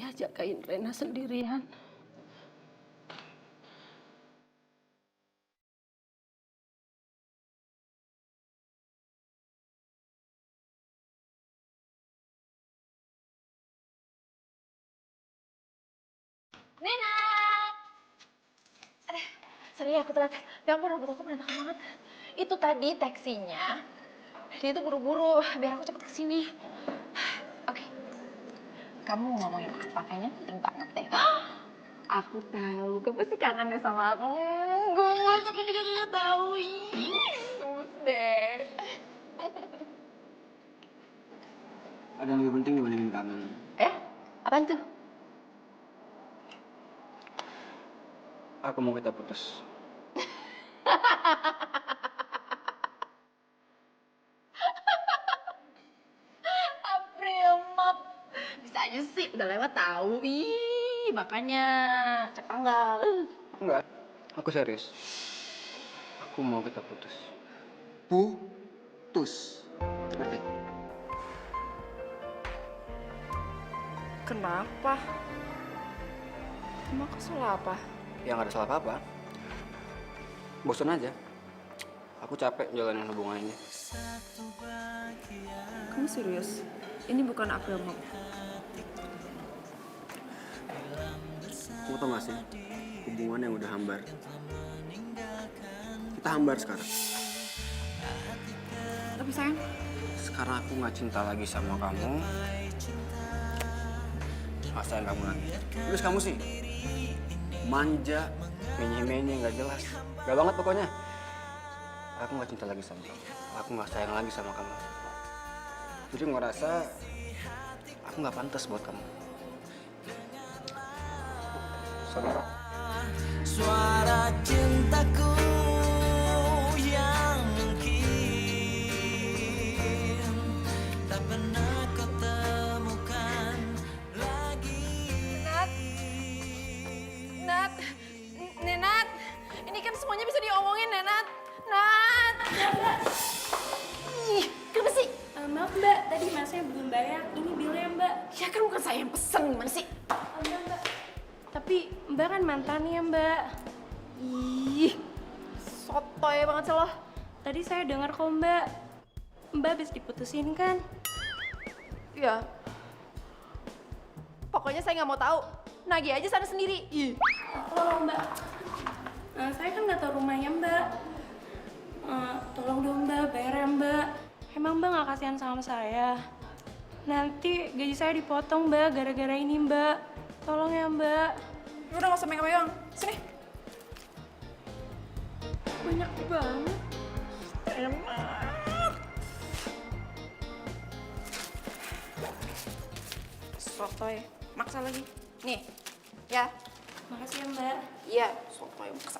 ya jagain Rena sendirian. Nena! Aduh, sorry aku telat. Ya ampun, rambut aku berantakan banget. Itu tadi taksinya, dia itu buru-buru, biar aku cepet kesini. Oke, kamu ngomongin apa? Kayaknya penting banget deh. Aku tahu, kamu pasti kangen deh sama aku. Gemes, aku juga gak tahu. Gemes deh. Ada yang lebih penting dibandingin kangen. Apaan tuh? Aku mau kita putus. April Mop. Bisa aja sih, udah lewat tahu. Ih, makanya cek tanggal. Enggak, aku serius. Aku mau kita putus. Putus. Ngerti? Kenapa? Emang kesel apa? Ya nggak ada salah apa-apa. Bosan aja. Aku capek jalanin hubungan ini. Kamu serius? Ini bukan April Mop. Kamu tau gak sih? Hubungan yang udah hambar. Kita hambar sekarang. Tapi sayang, Sekarang aku nggak cinta lagi sama kamu. Nggak sayang kamu lagi. Terus kamu sih manja, menye-menye, nggak jelas. Gak banget pokoknya. Aku nggak cinta lagi sama kamu. Aku nggak sayang lagi sama kamu. Jadi ngerasa aku nggak pantas buat kamu. Sorry. Suara cintaku yang mungkin tak pernah kau temukan lagi. Nat, Nenat, ini kan semuanya bisa diomongin, Nenat. Nat. Ih, kenapa sih? Maaf mbak, tadi masnya belum bayar. Ini bilnya mbak. Ya kan bukan saya yang pesen, gimana sih? Mbak. Tapi mbak kan mantannya mbak. Ih, sotoy banget sih lo. Tadi saya dengar kok mbak. Mbak habis diputusin kan? Ya, pokoknya saya nggak mau tahu. Nagih aja sana sendiri. Ih. Tolong mbak. Saya kan nggak tahu rumahnya mbak. Tolong dong mbak, bayar ya mbak. Emang mbak nggak kasihan sama saya? Nanti gaji saya dipotong mbak gara-gara ini mbak. Tolong ya mbak. Udah nggak usah megang-megang. Sini. Banyak banget. Enak. Sotoy, maksa lagi. Nih, ya. Makasih ya mbak. Iya, sotoy maksa.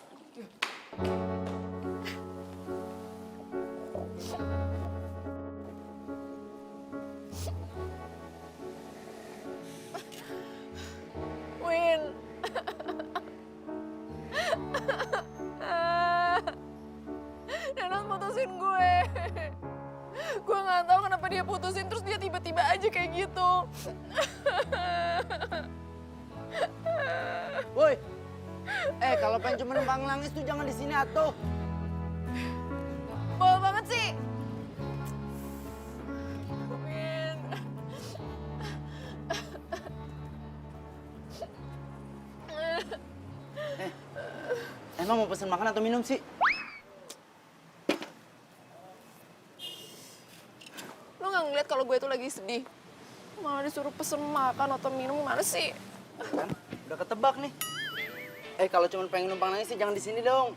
Win. Nenat putusin gue. Gue nggak tahu kenapa dia putusin, terus dia tiba-tiba aja kayak gitu. Woi, kalau pengen cuma numpang nangis tuh jangan di sini atuh. Bawa banget sih. Win. Emang mau pesen makan atau minum sih? Lo nggak ngeliat kalau gue tuh lagi sedih? Malah disuruh pesen makan atau minum, gimana sih? Kan, udah ketebak nih. Kalau cuma pengen numpang nangis sih jangan di sini dong.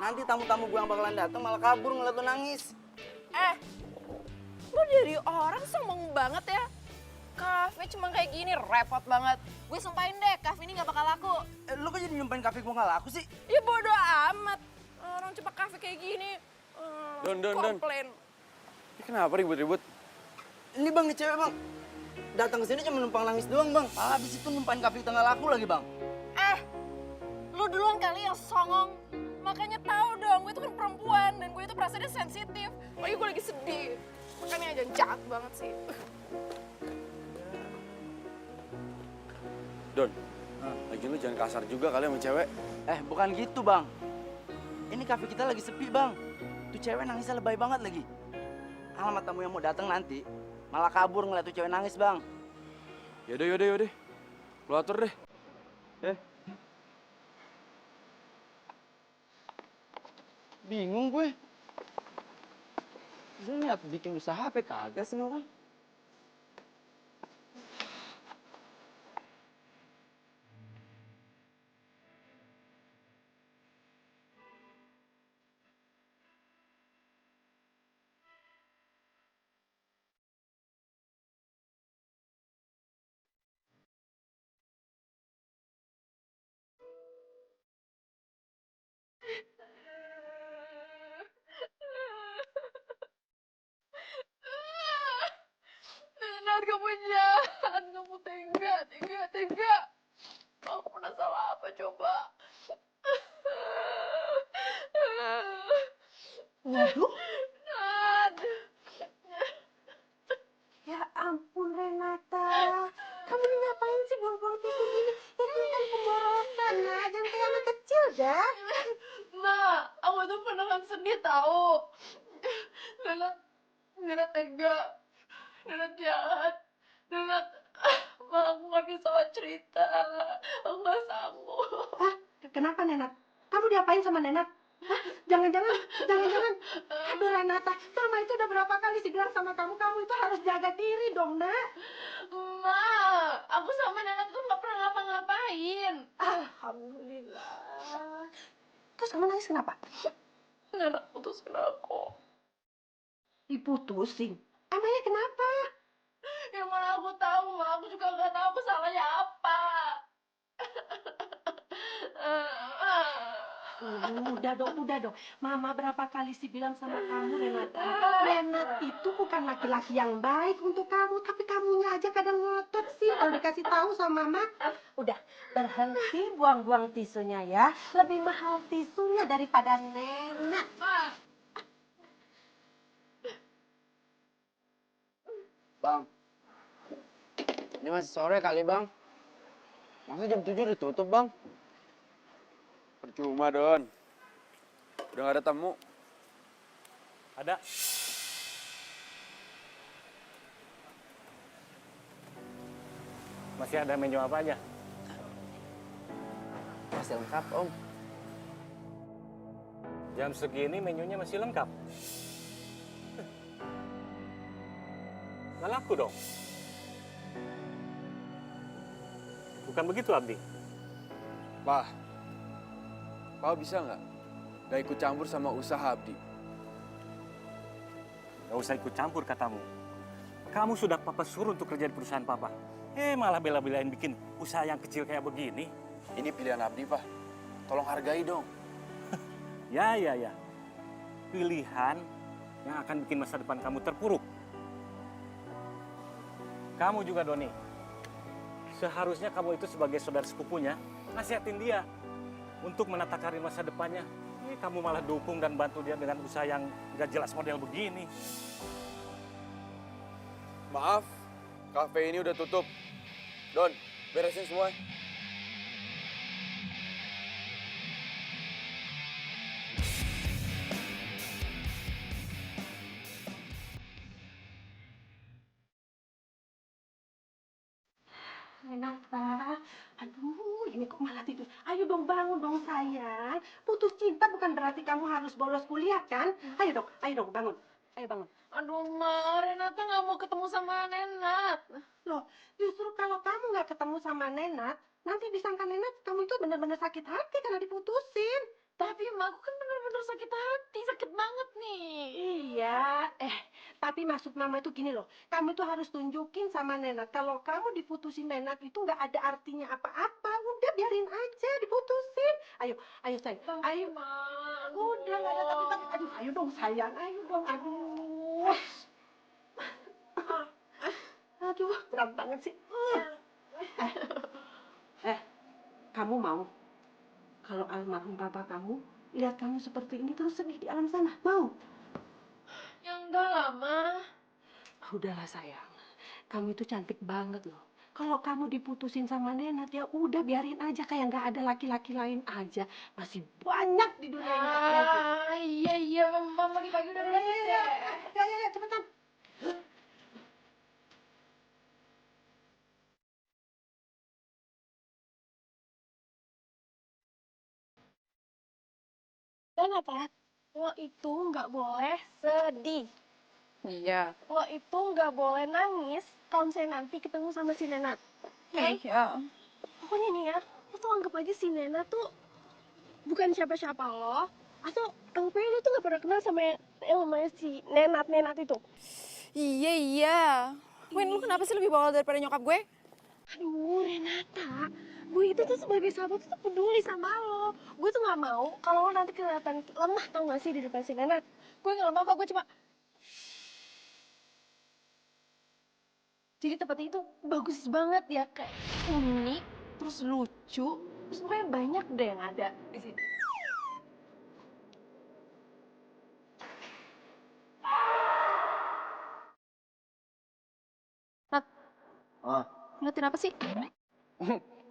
Nanti tamu-tamu gue yang bakalan datang malah kabur ngeliat lo nangis. Lo dari orang sombong banget ya. Kafe cuma kayak gini, repot banget. Gue sumpahin deh, kafe ini nggak bakal laku. Lo kok jadi nyumpain kafe gue nggak laku sih? Ya bodo amat. Orang cuma kafe kayak gini. Don. Komplain. Ini kenapa ribut-ribut? Ini bang, nih cewek bang. Datang ke sini cuma numpang nangis doang bang. Habis itu numpain kafe kita nggak laku lagi bang. Lo duluan kali yang songong. Makanya tahu dong, gue itu kan perempuan dan gue itu perasaannya sensitif. Apalagi gue lagi sedih. Makanya jangan jahat banget sih. Don, lagi lu jangan kasar juga kali sama cewek. Bukan gitu bang. Ini kafe kita lagi sepi bang. Tuh cewek nangisnya lebay banget lagi. Alamat tamu yang mau datang nanti malah kabur ngeliat tuh cewek nangis bang. Yaudah. Lu atur deh. Bingung gue. Lu niat bikin usaha apa kagak sih orang? Nenat, kamu jahat, kamu tega. Aku pernah salah apa coba? Waduh, Nat. ya ampun Renata. Kamu ini ngapain sih buang-buang tisu gini? Itu kan pemborosan, nah. Jangan kayak anak kecil dah. Nah, aku tuh pernah sedih tahu. Nenat tega. Nenat jahat. Nenat, aku nggak bisa cerita. Aku nggak sanggup. Hah? Kenapa Nenat? Kamu diapain sama Nenat? Hah? Jangan-jangan. Aduh Renata, Mama itu udah berapa kali sih bilang sama kamu, kamu itu harus jaga diri dong, Nak. Ma, aku sama Nenat tuh nggak pernah ngapa-ngapain. Alhamdulillah. Terus kamu nangis kenapa? Nenat putusin aku. Diputusin? Emangnya kenapa? Yang mana aku tahu, Ma. Aku juga nggak tahu aku salahnya apa. Udah dong. Mama berapa kali sih bilang sama kamu, Renata. Renat itu bukan laki-laki yang baik untuk kamu, tapi kamunya aja kadang ngotot sih kalau dikasih tahu sama Mama. Udah, berhenti buang-buang tisunya ya. Lebih mahal tisunya daripada Nenat. Bang, ini masih sore kali bang. Masa jam 7 udah tutup bang? Percuma, Don. Udah gak ada tamu. Ada. Masih ada menu apa aja? Masih lengkap om. Jam segini menunya masih lengkap. Nggak laku dong. Bukan begitu, Abdi? Pak bisa nggak? Gak ikut campur sama usaha Abdi. Gak usah ikut campur katamu. Kamu sudah Papa suruh untuk kerja di perusahaan Papa. Malah bela-belain bikin usaha yang kecil kayak begini. Ini pilihan Abdi, Pak. Tolong hargai dong. Ya. Pilihan yang akan bikin masa depan kamu terpuruk. Kamu juga, Doni. Seharusnya kamu itu sebagai saudara sepupunya, nasihatin dia untuk menata karir masa depannya. Kamu malah dukung dan bantu dia dengan usaha yang gak jelas model begini. Maaf, kafe ini udah tutup. Don, beresin semua. Renata, aduh ini kok malah tidur. Ayo dong bangun dong sayang. Putus cinta bukan berarti kamu harus bolos kuliah kan? Ayo dong bangun. Ayo bangun. Aduh, Ma, Renata nggak mau ketemu sama Nenat. Loh, justru kalau kamu nggak ketemu sama Nenat, nanti disangka Nenat kamu itu benar-benar sakit hati karena diputusin. Tapi Ma, aku kan bener-bener sakit hati, sakit banget nih. Iya, tapi maksud Mama itu gini loh, kamu itu harus tunjukin sama Nenat kalau kamu diputusin Nenat itu nggak ada artinya apa-apa. Udah biarin aja diputusin. Ayo sayang, ayo. Ma, Udah nggak ada tapi. Aduh, ayo dong sayang, ayo dong. Aduh, berat banget sih. Kamu mau kalau almarhum papa kamu lihat kamu seperti ini terus sedih di alam sana? Mau? Ya enggak lah, Ma. Udahlah sayang, kamu itu cantik banget loh. Kalau kamu diputusin sama Nenat ya udah biarin aja kayak nggak ada laki-laki lain aja. Masih banyak di dunia ini laki-laki. Iya iya, Mama pagi-pagi udah lemes ya. Ya, cepetan. Dan apa? Lo itu nggak boleh sedih. Iya. Lo itu nggak boleh nangis kalau misalnya nanti ketemu sama si Nenat. Iya. Pokoknya nih ya, lo tuh anggap aja si Nenat tuh bukan siapa-siapa lo. Atau anggap aja lo tuh nggak pernah kenal sama yang namanya si Nenat itu. Iya iya. Win, lu kenapa sih lebih bawel daripada nyokap gue? Aduh, Renata, gue itu tuh sebagai sahabat tuh peduli sama lo. Gue tuh nggak mau kalau lo nanti kelihatan lemah, tau gak sih di depan si Nenat. Gue nggak lemah kok, gue cuma... Jadi tempatnya itu bagus banget ya, kayak unik, terus lucu, terus pokoknya banyak deh yang ada di situ. Nat, Ah, ngeliatin apa sih?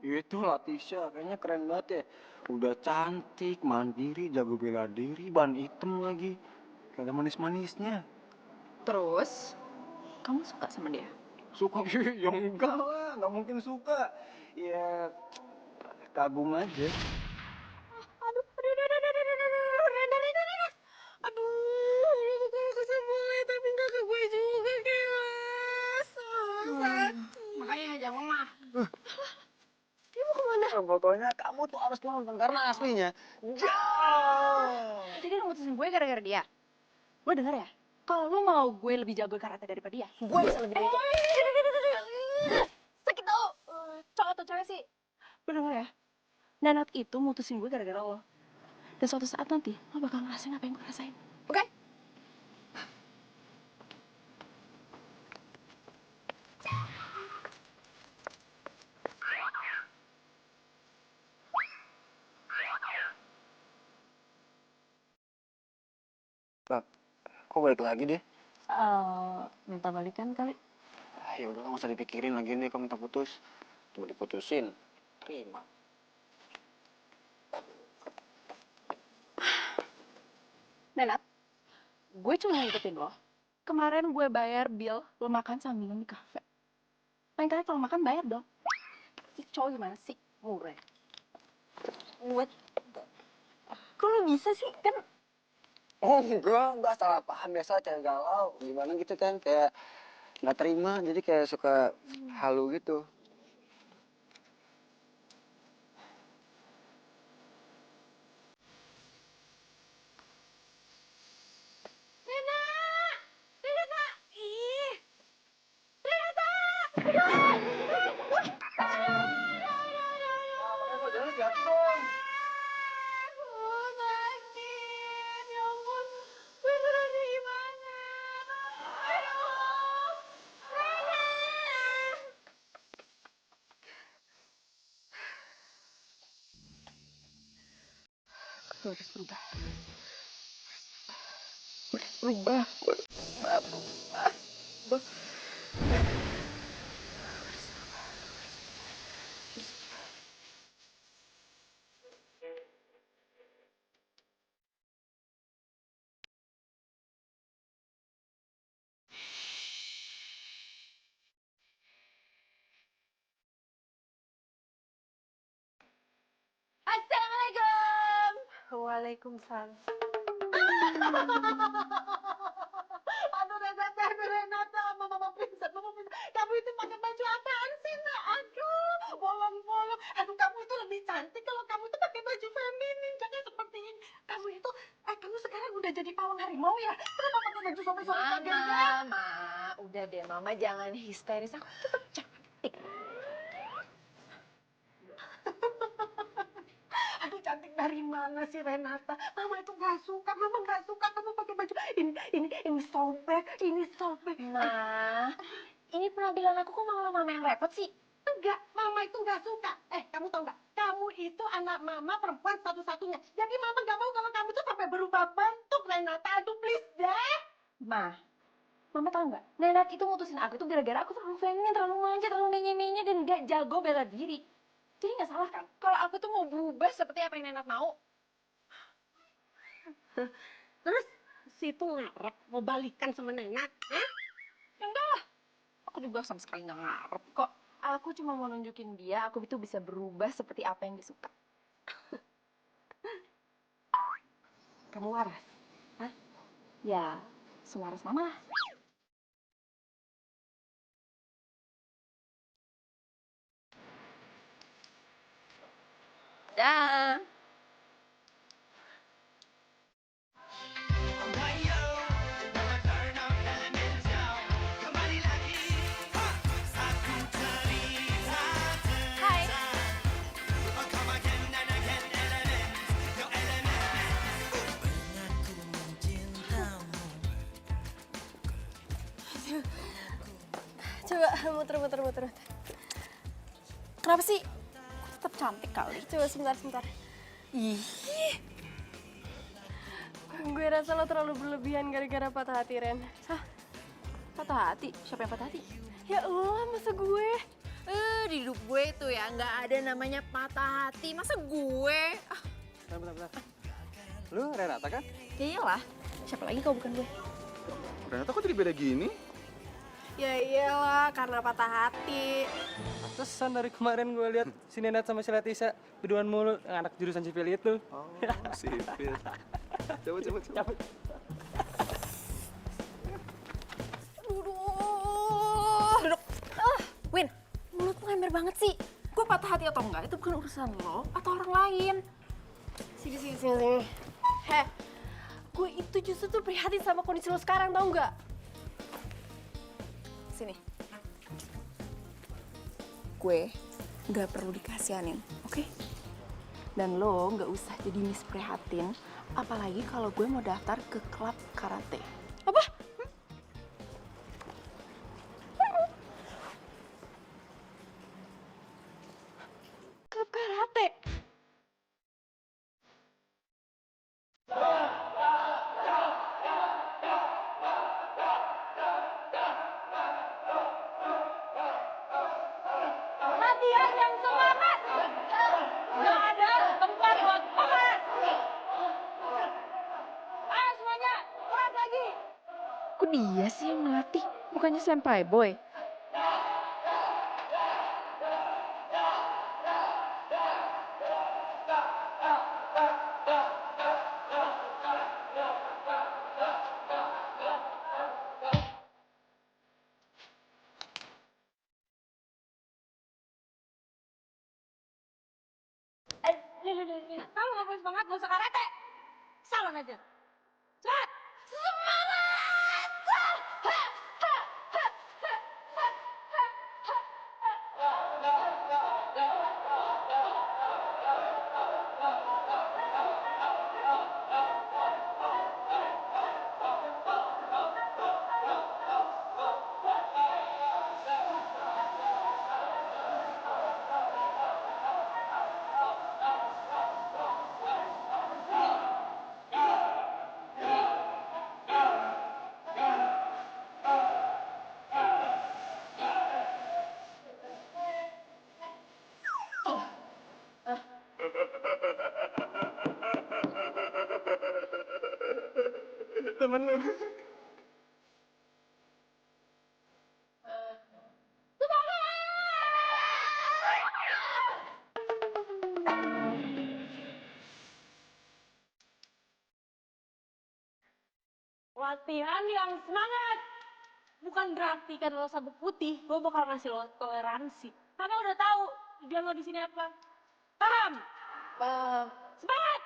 itu Latisha, kayaknya keren banget ya. Udah cantik, mandiri, jago bela diri, ban hitam lagi. Gak ada manis-manisnya. Terus, kamu suka sama dia? Suka? Ya enggak lah, nggak mungkin suka. Ya, kagum aja. Makanya jangan lemah. Pokoknya kamu tuh harus nonton karena aslinya jauh. Jadi lu mutusin gue gara-gara dia? Lo denger ya? Kalau lo mau gue lebih jago karate daripada dia, gue bisa lebih dari dia. Sakit tau. Cowok atau cewek sih? Lo denger ya? Nanat itu mutusin gue gara-gara lo. Dan suatu saat nanti, lo bakal ngerasain apa yang gue rasain. Oke? Bang, kok balik lagi deh? Minta balikan kali. Ya udah nggak usah dipikirin lagi nih kamu minta putus. Cuma diputusin. Terima. Nanat, gue cuma ngikutin lo. Kemarin gue bayar bill lo makan sama minum di kafe. Lain kali kalau makan bayar dong. Si cowok gimana sih? Murah. Buat. Kok lo bisa sih? Kan Oh enggak salah paham biasa cewek galau. Gimana gitu kan kayak nggak terima jadi kayak suka halu gitu. lo harus berubah. Berubah. Assalamualaikum. Waalaikumsalam. Aduh Renata, mama pingsan. Kamu itu pakai baju apaan sih, Nak? Aduh, bolong-bolong. Aduh, kamu itu lebih cantik kalau kamu itu pakai baju feminin, jangan seperti ini. Kamu sekarang udah jadi pawang harimau ya? Kenapa pakai baju sobek-sobek kayak gini? Mama, udah deh Mama jangan histeris. Aku tetap cantik. Aduh, cantik dari mana sih Renata? Mama itu nggak suka, Mama nggak suka kamu pakai baju ini sobek. Ma, ini penampilan aku kok malah Mama yang repot sih? Enggak, Mama itu nggak suka. Kamu tahu nggak? Kamu itu anak Mama perempuan satu-satunya. Jadi Mama nggak mau kalau kamu tuh sampai berubah bentuk, Renata. Aduh, please deh. Ma, Mama tahu nggak? Nenat itu mutusin aku itu gara-gara aku terlalu pengen, terlalu manja, terlalu menye-menye dan nggak jago bela diri. Jadi nggak salah kan? Kalau aku tuh mau berubah seperti apa yang Nenat mau. Terus si itu ngarep mau balikan sama Nenat. Hah? Enggak lah. Aku juga sama sekali nggak ngarep kok. Aku cuma mau nunjukin dia, aku itu bisa berubah seperti apa yang disuka. Kamu waras? Hah? Ya, sewaras mama lah. Dah. Hai. Coba muter. Kenapa sih? Tetap cantik kali. Coba sebentar. Ih. Gue rasa lo terlalu berlebihan gara-gara patah hati, Ren. Hah? Patah hati? Siapa yang patah hati? Ya Allah, masa gue? Di hidup gue itu ya nggak ada namanya patah hati. Masa gue? Bentar. Lu Renata kan? Ya iyalah. Siapa lagi kalau bukan gue? Renata kok jadi beda gini? Ya iyalah, karena patah hati. Pantesan dari kemarin gue lihat si Nenat sama si Latisa berduaan mulu, anak jurusan sipil itu. Oh, sipil. Coba. Duduk. Win, mulut lo ember banget sih. Gue patah hati atau enggak, itu bukan urusan lo atau orang lain. Sini. Heh, gue itu justru tuh prihatin sama kondisi lo sekarang, tau nggak? Sini. Gue nggak perlu dikasihanin, oke? Dan lo nggak usah jadi Miss Prihatin, apalagi kalau gue mau daftar ke klub karate. Apa? Klub karate? Latihan yang semangat! Gak ada tempat buat obat! Ayo semuanya, keras lagi! Kok dia sih yang ngelatih? Bukannya senpai boy? Kamu gak boleh semangat, gak usah karate! Salon aja! Cepat! Semangat! Temen lu. Latihan yang semangat! Bukan berarti karena lo sabuk putih, gue bakal ngasih lo toleransi. Karena udah tahu tujuan lo di sini apa. Paham? Paham. Semangat!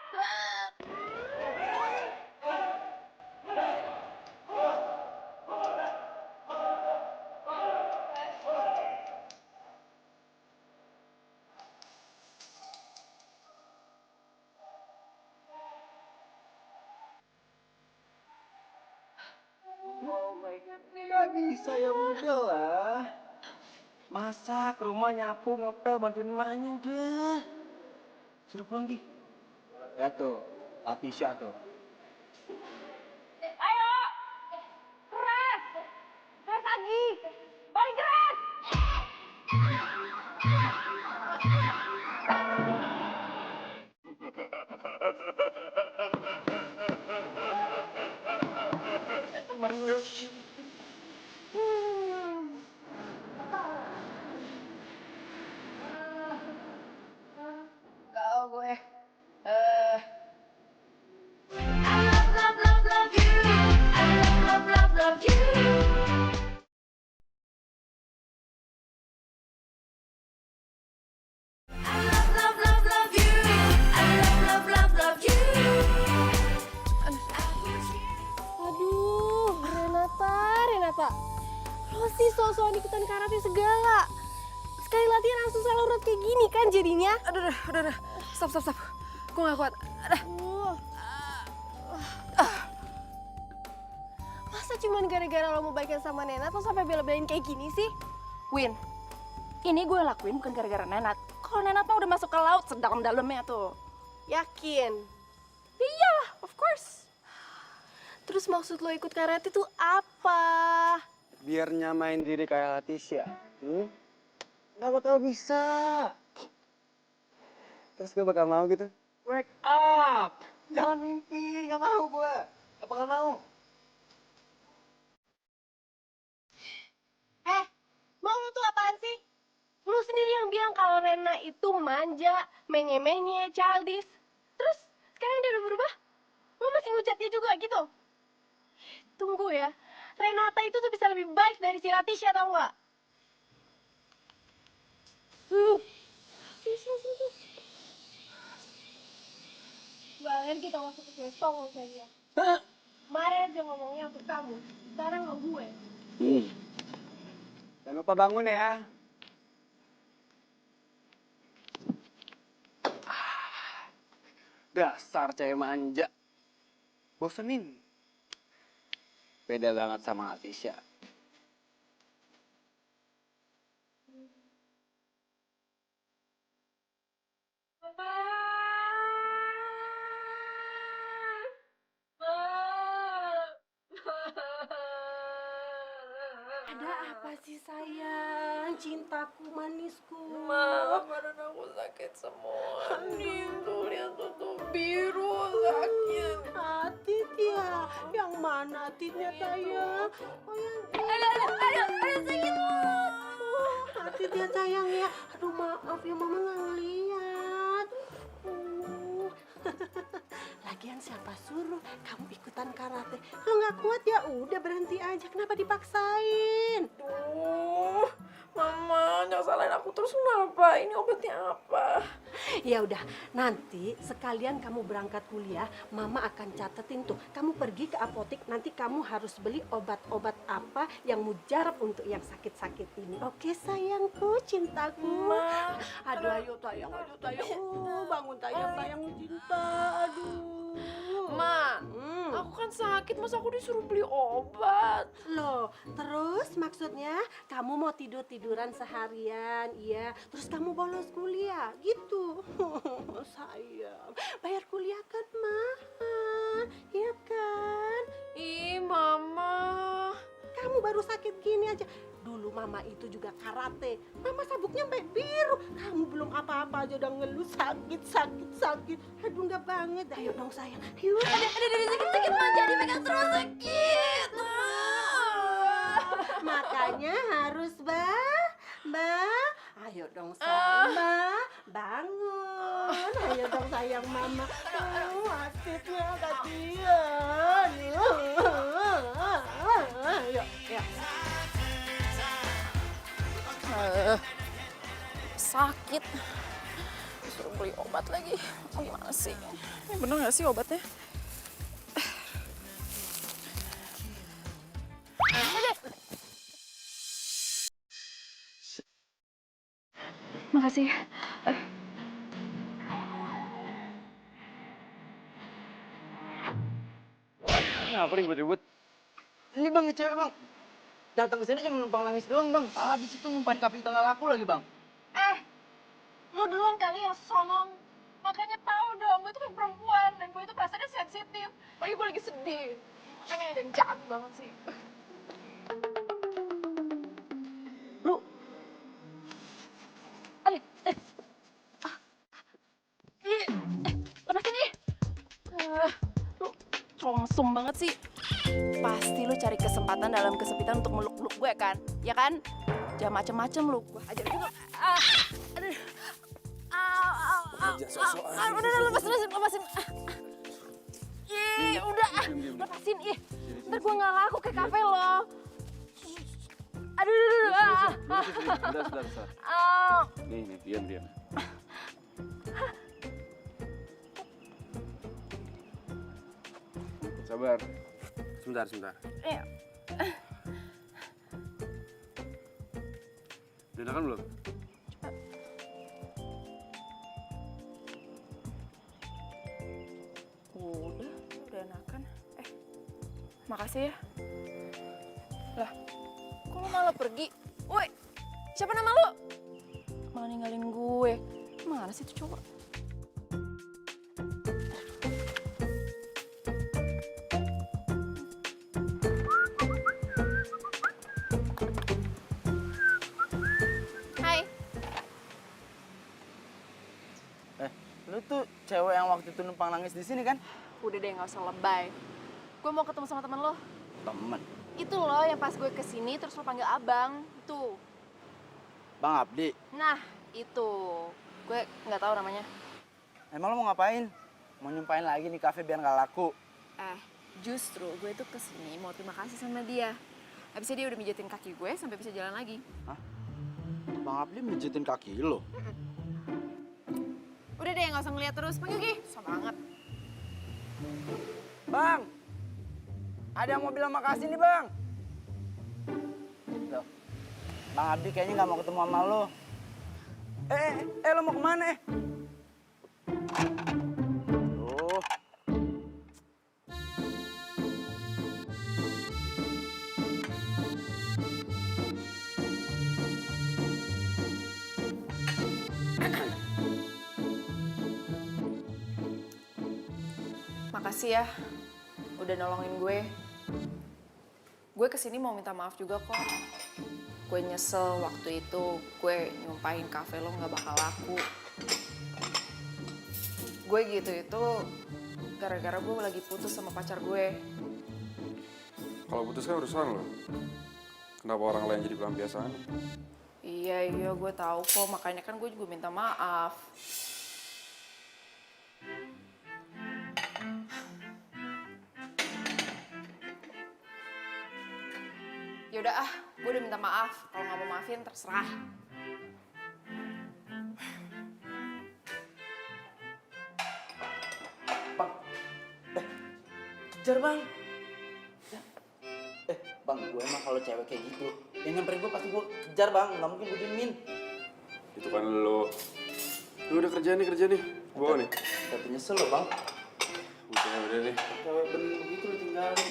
Gak bisa ya udah lah. Masak, rumah nyapu, ngepel, bantuin emaknya udah. Suruh pulang Gi. Ya tuh, Latisha tuh. Ayo! Keras! Nata. Lo sih soal ikutan karate segala. Sekali latihan langsung salah urut kayak gini kan jadinya. Udah. Stop. Gue gak kuat. Masa cuman gara-gara lo mau baikan sama Nenat lo sampai bela-belain kayak gini sih? Win, ini gue lakuin bukan gara-gara Nenat. Kalau Nenat mah udah masuk ke laut sedalam-dalamnya tuh. Yakin? Iyalah, of course. Terus maksud lo ikut karate tuh apa? Biar nyamain diri kayak Leticia. Gak bakal bisa. Terus gue bakal mau gitu. Wake up! Jangan mimpi, gak mau gue. Gak bakal mau. Mau lo tuh apaan sih? Lo sendiri yang bilang kalau Rena itu manja, menye-menye, childish. Terus sekarang dia udah berubah? Lo masih ngujat dia juga gitu? Tunggu ya, Renata itu tuh bisa lebih baik dari si Leticia tau gak? Sini. Balikin kita masuk ke gestong kayaknya. Kemarin aja ngomongnya untuk kamu, sekarang lo gue. Jangan lupa bangun ya. Dasar cewek manja. Bosenin. Beda banget sama Leticia. Ada apa sih sayang? Cintaku, manisku. Badan aku sakit semua. Tuh, lihat tuh biru sakit. Atit ya? Yang mana Atitnya sayang? Oh yang Aduh, sakit. Atit ya sayang ya. Aduh maaf ya mama nggak ngeliat. Lagian siapa suruh kamu ikutan karate? Kalau nggak kuat ya udah berhenti aja. Kenapa dipaksain? Mama, jangan salahin aku terus kenapa? Ini obatnya apa? Ya udah, nanti sekalian kamu berangkat kuliah, mama akan catetin tuh. Kamu pergi ke apotek, nanti kamu harus beli obat-obat apa yang mujarab untuk yang sakit-sakit ini. Oke sayangku, cintaku. Ma. Aduh, ayo tayang. Bangun tayang cinta. Aduh. Ma, aku kan sakit, masa aku disuruh beli obat? Loh, terus maksudnya kamu mau tiduran seharian, iya. Terus kamu bolos kuliah, gitu. Sayang, bayar kuliah kan mahal, iya kan? Ih, Mama. Kamu baru sakit gini aja. Dulu mama itu juga karate. Mama sabuknya sampai biru. Kamu belum apa-apa aja udah ngeluh sakit. Aduh enggak banget. Ayo dong sayang. Yuk. Aduh, sakit, Ma. Jadi pegang terus sakit. Makanya harus ayo dong sayang, bangun. Ayo dong sayang mama. Asitnya kasihan. Ayo. Sakit. Disuruh beli obat lagi. Gimana sih? Ini bener gak sih obatnya? Makasih. Kenapa ribut-ribut? Ini bang, cewek bang. Datang ke sini cuma numpang nangis doang bang. Habis itu numpahin kaping tengah laku lagi bang. Lo duluan kali yang songong. Makanya tahu dong, gue itu kan perempuan dan gue itu perasaannya sensitif. Apalagi gue lagi sedih. Makanya ada yang jahat banget sih. Lu. Lepasin nih. Lu langsung banget sih. Pasti lu cari kesempatan dalam kesempitan untuk meluk-meluk gue kan? Ya kan? Jangan macem-macem lu. Gue ajar juga. Aduh. Udah, lepasin. Ih, udah. Lepasin, ih. Ntar gue nggak laku ke kafe lo. Aduh. Bentar. Nih, diam. Sabar. Sebentar. Iya. Udah enakan belum? Udah enakan. Makasih ya. Lah, kok lo malah pergi? Woi, siapa nama lo? Malah ninggalin gue. Mana sih tuh cowok? Hai. Lu tuh cewek yang waktu itu numpang nangis di sini kan? Udah deh, nggak usah lebay. Gue mau ketemu sama temen lo. Temen. Itu loh yang pas gue kesini terus lo panggil abang. Itu. Bang Abdi. Nah, itu. Gue nggak tahu namanya. Emang lo mau ngapain? Mau nyumpain lagi nih kafe biar nggak laku? Justru gue tuh kesini mau terima kasih sama dia. Habisnya dia udah mijetin kaki gue sampai bisa jalan lagi. Hah? Bang Abdi mijitin kaki lo? Udah deh, nggak usah ngeliat terus. Panggil Gi. Susah banget. Bang! Ada yang mau bilang makasih nih, Bang. Loh, Bang Abdi kayaknya nggak mau ketemu sama lo. Lo mau kemana? Loh. Makasih ya, udah nolongin gue. Gue kesini mau minta maaf juga kok. Gue nyesel waktu itu gue nyumpahin kafe lo nggak bakal laku. Gue gitu itu gara-gara gue lagi putus sama pacar gue. Kalau putus kan urusan lo. Kenapa orang lain jadi pelampiasan? Iya, gue tahu kok. Makanya kan gue juga minta maaf. Yaudah gue udah minta maaf. Kalau nggak mau maafin, terserah. Bang. Kejar, Bang. Bang, gue emang kalau cewek kayak gitu, yang nyamperin gue pasti gue kejar, Bang. Nggak mungkin gue diemin. Itu kan lo. Lu udah kerja nih. Bawa nih. Tapi nyesel loh, Bang. Udah nih. Cewek bening begitu lo tinggalin.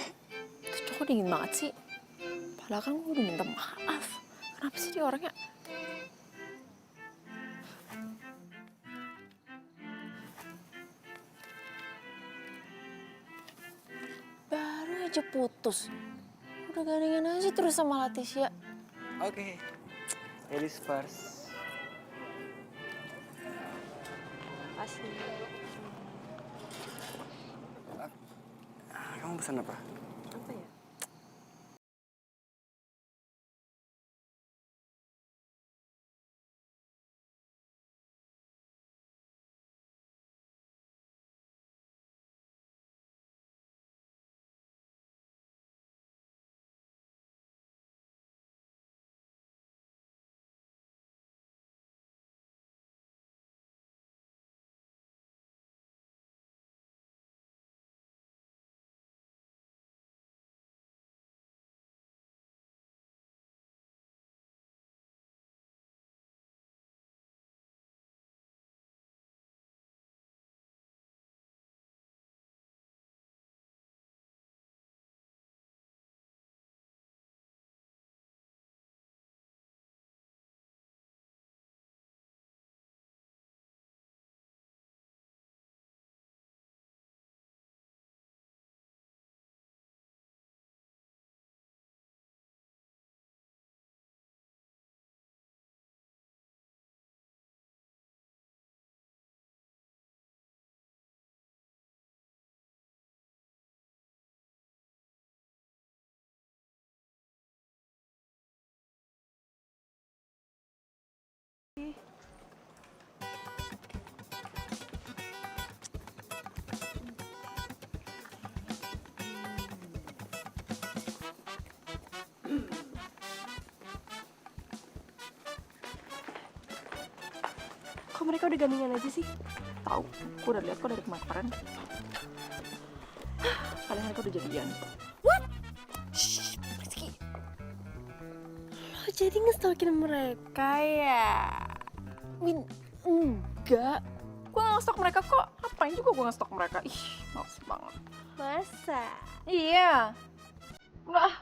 Itu cowok dingin banget sih. Padahal kan gue udah minta maaf. Kenapa sih dia orangnya? Baru aja putus. Udah gandengan aja terus sama Leticia. Oke. Ladies first. Makasih. Kamu pesan apa? Apa ya? Kok mereka udah gandengan aja sih? Tahu, gue udah lihat kok dari kemarin. Paling mereka udah jadian. What? Shh, Rizky. Lo Oh, jadi ngestalkin mereka ya? Win, enggak. Gue gak nge-stalk mereka kok. Ngapain juga gue nge-stalk mereka? Ih, males banget. Masa? Iya. Enggak.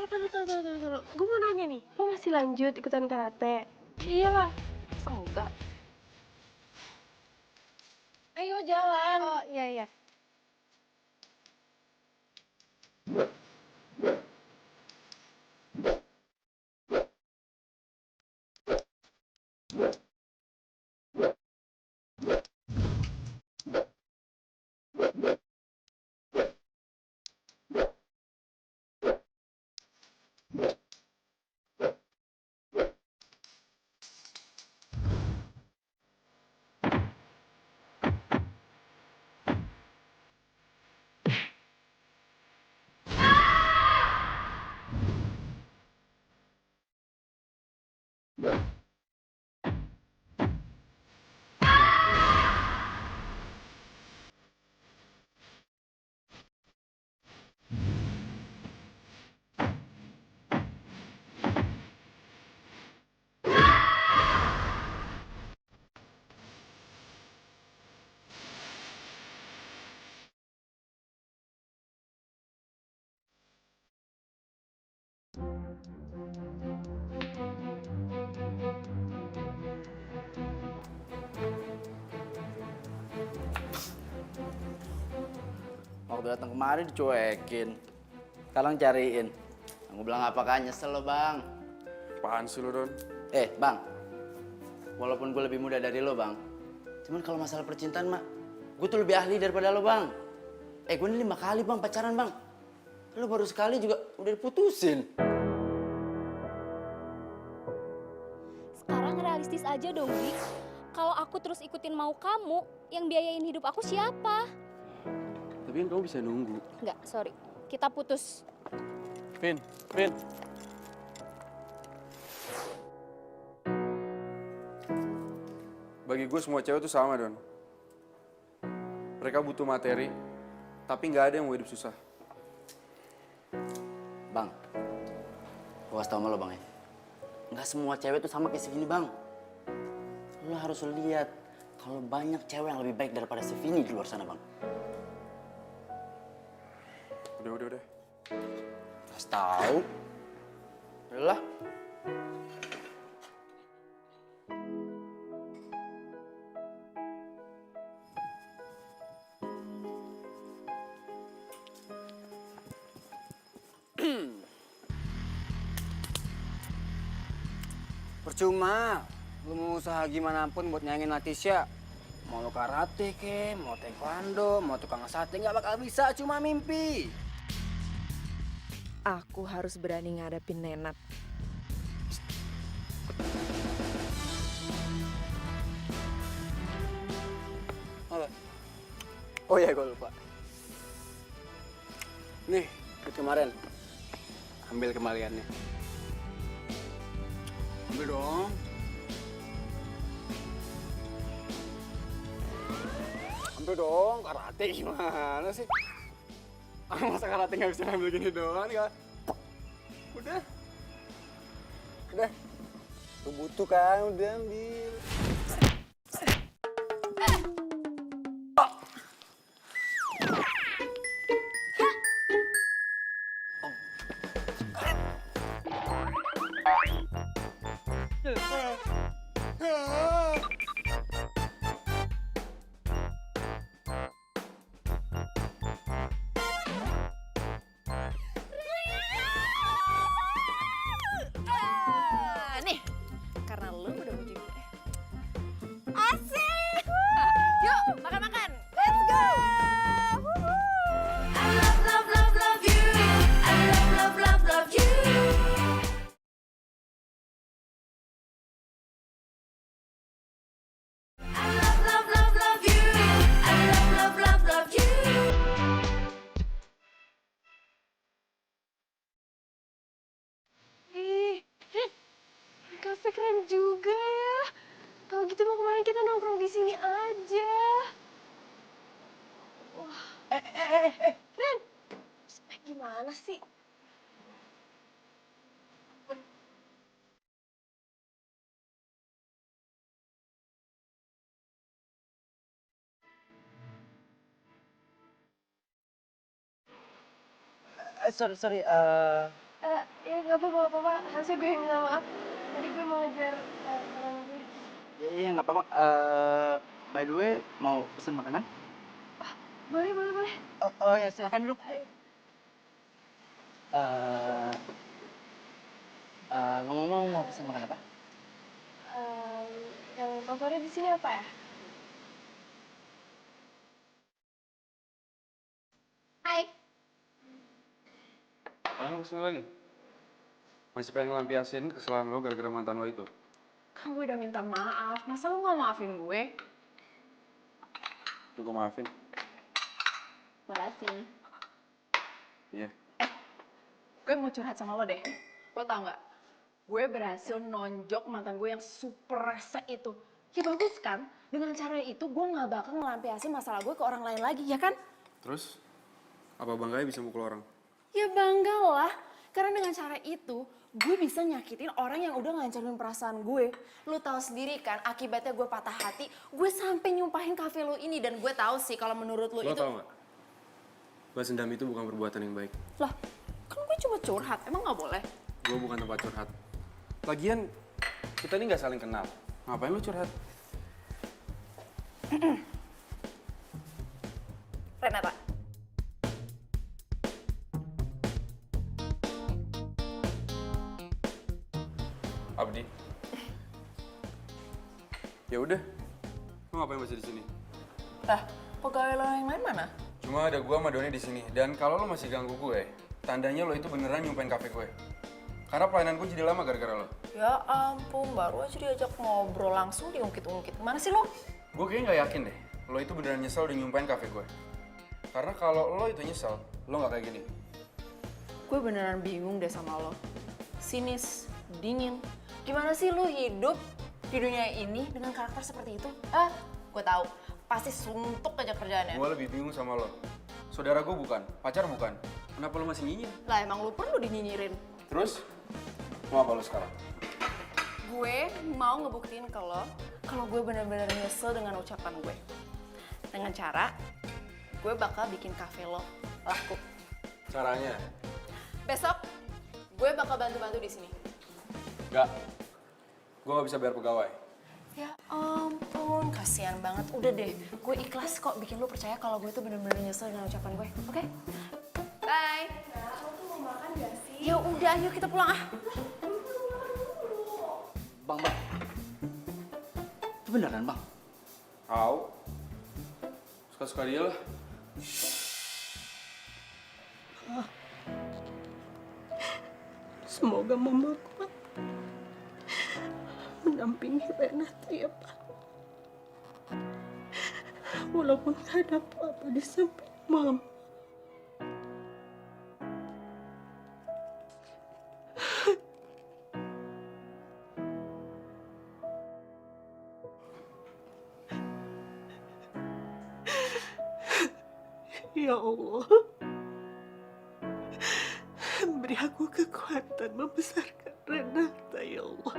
Tunggu. Gue mau nanya nih, lo masih lanjut ikutan karate? Iya lah. Masa enggak? Ayo jalan. Oh, iya. Waktu datang kemari dicuekin. Sekarang cariin. Aku bilang apakah nyesel lo bang? Apaan sih lo, Don? Bang. Walaupun gue lebih muda dari lo bang. Cuman kalau masalah percintaan mak, gue tuh lebih ahli daripada lo bang. Gue ini 5 kali bang pacaran bang. Lo baru sekali juga udah diputusin. Sekarang realistis aja dong, Dik. Kalau aku terus ikutin mau kamu, yang biayain hidup aku siapa? Tapi kan kamu bisa nunggu. Enggak, sorry. Kita putus. Vin. Bagi gue semua cewek tuh sama, Don. Mereka butuh materi, tapi nggak ada yang mau hidup susah. Bang, gue kasih tau sama lo bang ya. Nggak semua cewek tuh sama kayak segini bang. Lo harus lihat kalau banyak cewek yang lebih baik daripada si Vini di luar sana bang. Udah. Kasih tahu. Udah lah. Percuma, lu mau usaha gimana pun buat nyayangin Latisha. Mau lu karate ke, mau taekwondo, mau tukang sate, nggak bakal bisa, cuma mimpi. Aku harus berani ngadepin Nenat. Apa? Oh iya, gue lupa. Nih, duit kemarin. Ambil kembaliannya. Ambil dong. Ambil dong, karate gimana sih? Masa karate nggak bisa ambil gini doang ya? Udah. Lu butuh kan, udah ambil. Nih, karena lo udah muji gue. Asik! Yuk, makan-makan. Let's go! I love you. I love you. I love you. I love you. Kafe keren juga ya. Kalau gitu mau kemarin kita nongkrong di sini aja. Wah. Ren. Gimana sih? sorry. Ya nggak apa-apa. Harusnya gue yang minta maaf. Tadi gue mau ngejar teman gue. Iya, nggak apa-apa. By the way, mau pesen makanan? Boleh. Oh ya, silakan dulu. Ngomong-ngomong mau pesen makan apa? Yang favorit di sini apa ya? Hai. Apaan lu kesini lagi? Masih pengen ngelampiasin kesalahan lo gara-gara mantan lo itu? Kan gue udah minta maaf, masa lu gak maafin gue? Lu gue maafin. Makasih. Iya. Gue mau curhat sama lo deh. Lo tau gak? Gue berhasil nonjok mantan gue yang super rese itu. Ya bagus kan? Dengan cara itu gue gak bakal ngelampiasin masalah gue ke orang lain lagi, ya kan? Terus? Apa bangganya bisa mukul orang? Ya bangga lah. Karena dengan cara itu, gue bisa nyakitin orang yang udah ngancurin perasaan gue. Lo tahu sendiri kan, akibatnya gue patah hati, gue sampai nyumpahin kafe lo ini. Dan gue tahu sih kalau menurut lo Lo itu... tau gak? Balas dendam itu bukan perbuatan yang baik. Lah, kan gue cuma curhat, emang gak boleh? Gue bukan tempat curhat. Lagian, kita ini gak saling kenal. Ngapain lo curhat? Renata. Abdi. Ya udah. Lo ngapain masih di sini? Lah, pegawai lo yang lain mana? Cuma ada gua sama Doni di sini. Dan kalau lo masih ganggu gue, tandanya lo itu beneran nyumpain kafe gue. Karena pelayanan gue jadi lama gara-gara lo. Ya ampun, baru aja diajak ngobrol langsung diungkit-ungkit. Mana sih lo? Gue kayaknya gak yakin deh, lo itu beneran nyesel udah nyumpain kafe gue. Karena kalau lo itu nyesel, lo gak kayak gini. Gue beneran bingung deh sama lo. Sinis, dingin. Gimana sih lo hidup di dunia ini dengan karakter seperti itu? Gue tahu. Pasti suntuk aja kerjaannya. Gue lebih bingung sama lo. Saudara gue bukan, pacar bukan. Kenapa lo masih nyinyir? Lah emang lo perlu dinyinyirin. Terus, mau apa lo sekarang? Gue mau ngebuktiin ke lo kalau gue bener-bener nyesel dengan ucapan gue. Dengan cara, gue bakal bikin kafe lo laku. Caranya? Besok, gue bakal bantu-bantu di sini. Gak. Gue gak bisa bayar pegawai. Ya ampun, kasihan banget. Udah deh, gue ikhlas kok bikin lo percaya kalau gue tuh bener-bener nyesel dengan ucapan gue. Oke? Bye. Lo tuh mau makan gak sih? Ya udah, ayo kita pulang ah. Bang. Itu beneran, Bang? Tahu. Suka-suka dia lah. Semoga mama kuat mendampingi Renata ya Pak. Walaupun gak ada apa-apa di samping mama. Ya Allah, beri aku kekuatan membesarkan Renata, ya Allah.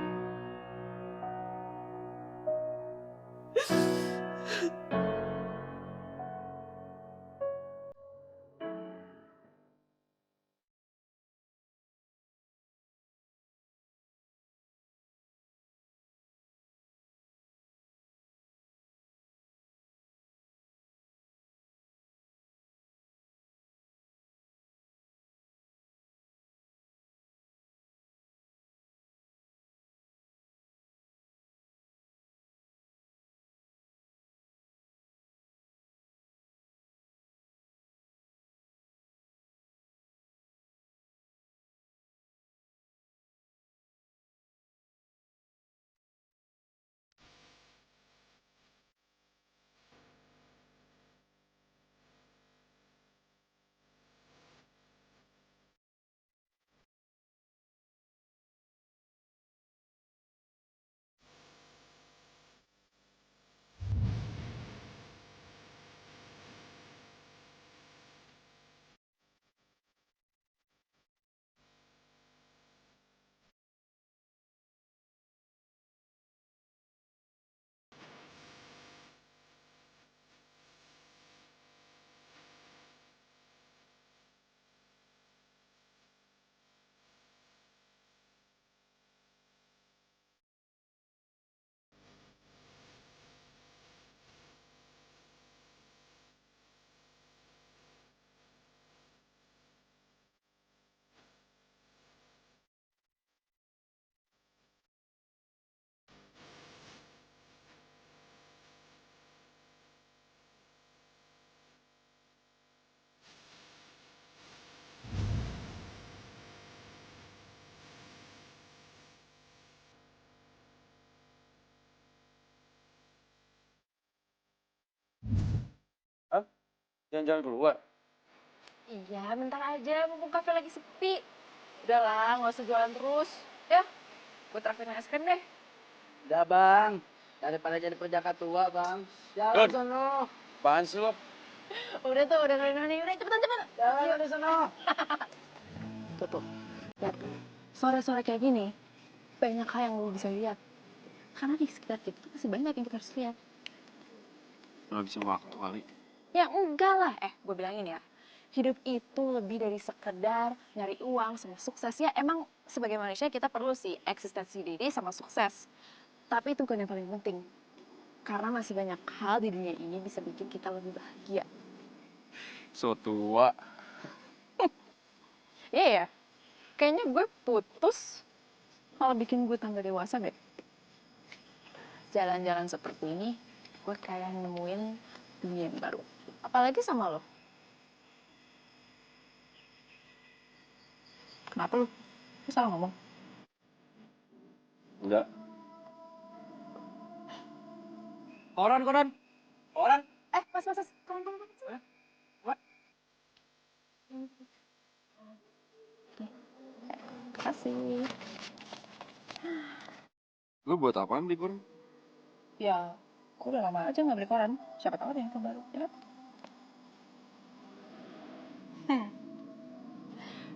Jangan keluar. Iya, bentar aja, mumpung kafe lagi sepi. Udahlah, nggak usah jualan terus. Ya, gue traktirin es krim deh. Udah bang, daripada jadi perjaka tua bang. Jalan Dud. sono. Apaan sih lo? Udah tuh, udah keren nih. Udah, cepetan. Jalan di sono. Tuh. Sore-sore kayak gini, banyak hal yang lo bisa lihat. Karena di sekitar kita tuh masih banyak yang kita harus lihat. Ngabisin waktu kali. Ya enggak lah, gue bilangin ya. Hidup itu lebih dari sekedar nyari uang sama sukses. Ya emang sebagai manusia kita perlu sih eksistensi diri sama sukses. Tapi itu bukan yang paling penting. Karena masih banyak hal di dunia ini bisa bikin kita lebih bahagia. So tua. Iya ya, kayaknya gue putus malah bikin gue tambah dewasa deh. Jalan-jalan seperti ini, gue kayak nemuin dunia yang baru. Apalagi sama lo. Kenapa lu? Lu salah ngomong? Enggak. Koran. Mas. Tolong. What? Kasih. Lu buat apaan beli koran? Ya, gue udah lama aja nggak beli koran. Siapa tahu ada yang terbaru, ya?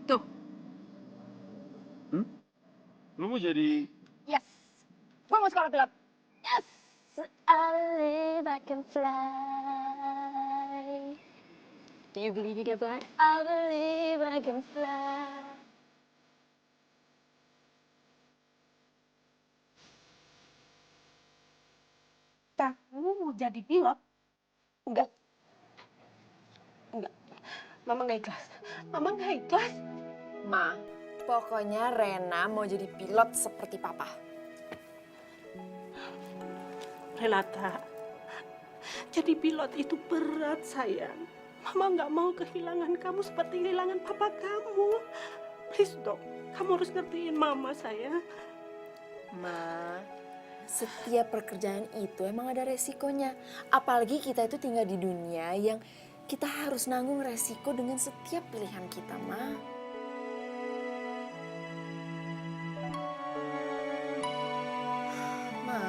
Tuh. Lu mau jadi... Yes. Gue mau sekolah pilot. Yes. I live, I can fly. Do you believe you can fly? I believe I can fly. Kamu mau jadi pilot? Enggak. Mama nggak ikhlas. Ma, pokoknya Rena mau jadi pilot seperti Papa. Renata, jadi pilot itu berat, sayang. Mama nggak mau kehilangan kamu seperti kehilangan papa kamu. Please dong, kamu harus ngertiin mama, sayang. Ma, setiap pekerjaan itu emang ada resikonya. Apalagi kita itu tinggal di dunia yang kita harus nanggung resiko dengan setiap pilihan kita, Ma. Ma.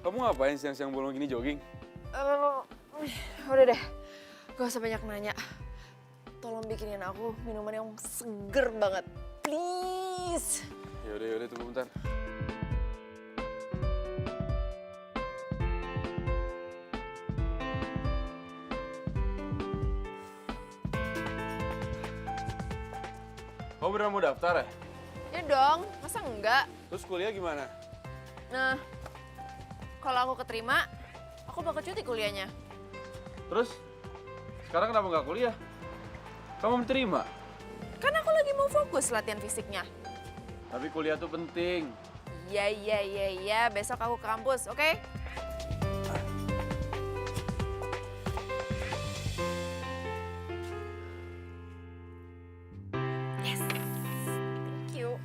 Kamu ngapain siang-siang bolong gini jogging? Udah deh, gak usah banyak nanya. Tolong bikinin aku minuman yang seger banget, please. Yaudah, tunggu bentar. Kamu beneran mau daftar ya? Ya Ini dong, masa enggak? Terus kuliah gimana? Nah, kalau aku keterima, aku bakal cuti kuliahnya. Terus sekarang kenapa nggak kuliah? Kamu terima? Kan aku lagi mau fokus latihan fisiknya. Tapi kuliah tuh penting. Iya, besok aku ke kampus, oke? Yes, thank you.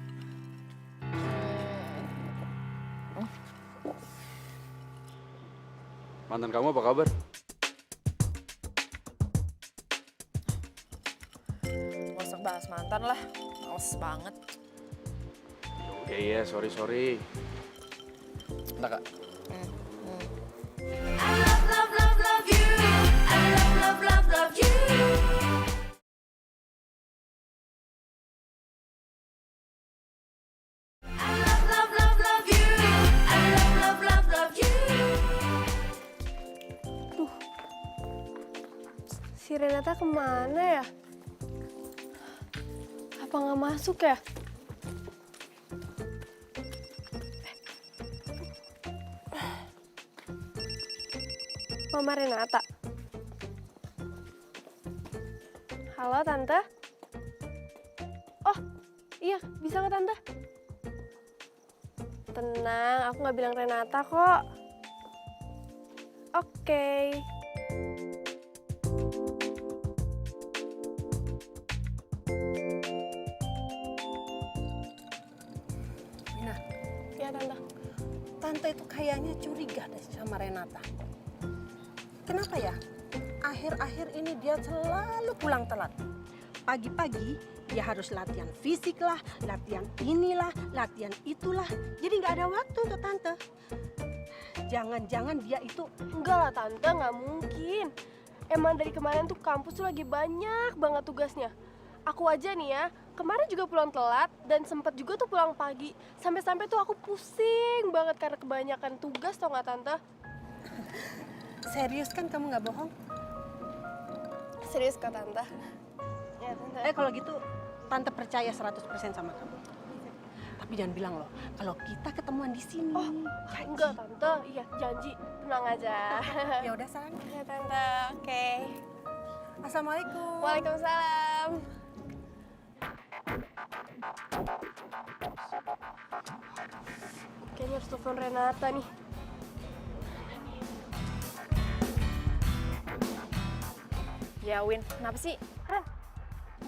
Mantan kamu apa kabar? Gak usah bahas mantan lah, males banget. Iya, sorry. Nah, Kak. I love, love, love, love you. I love, love, love, love you. I love, love, love, love you. I love, love, love, love you. Si Renata kemana ya? Apa nggak masuk ya? Mama Renata. Halo Tante. Oh, iya, bisa nggak Tante? Tenang, aku nggak bilang Renata kok. Oke. Wina, Ya Tante. Tante itu kayaknya curiga deh sama Renata. Kenapa ya? Akhir-akhir ini dia selalu pulang telat. Pagi-pagi dia harus latihan fisik lah, latihan inilah, latihan itulah. Jadi nggak ada waktu untuk Tante. Jangan-jangan dia itu... Enggak lah Tante, nggak mungkin. Emang dari kemarin tuh kampus tuh lagi banyak banget tugasnya. Aku aja nih ya, kemarin juga pulang telat dan sempet juga tuh pulang pagi. Sampai-sampai tuh aku pusing banget karena kebanyakan tugas tau nggak Tante? Serius kan kamu nggak bohong? Serius kok Tante? Ya Tante. Kalau gitu Tante percaya 100% sama kamu. Tapi jangan bilang loh, kalau kita ketemuan di sini. Oh, enggak Tante, iya janji. Tenang aja. Ya udah sayang. Ya Tante, oke. Assalamualaikum. Waalaikumsalam. Kayaknya harus telepon Renata nih. Ya Win, kenapa sih?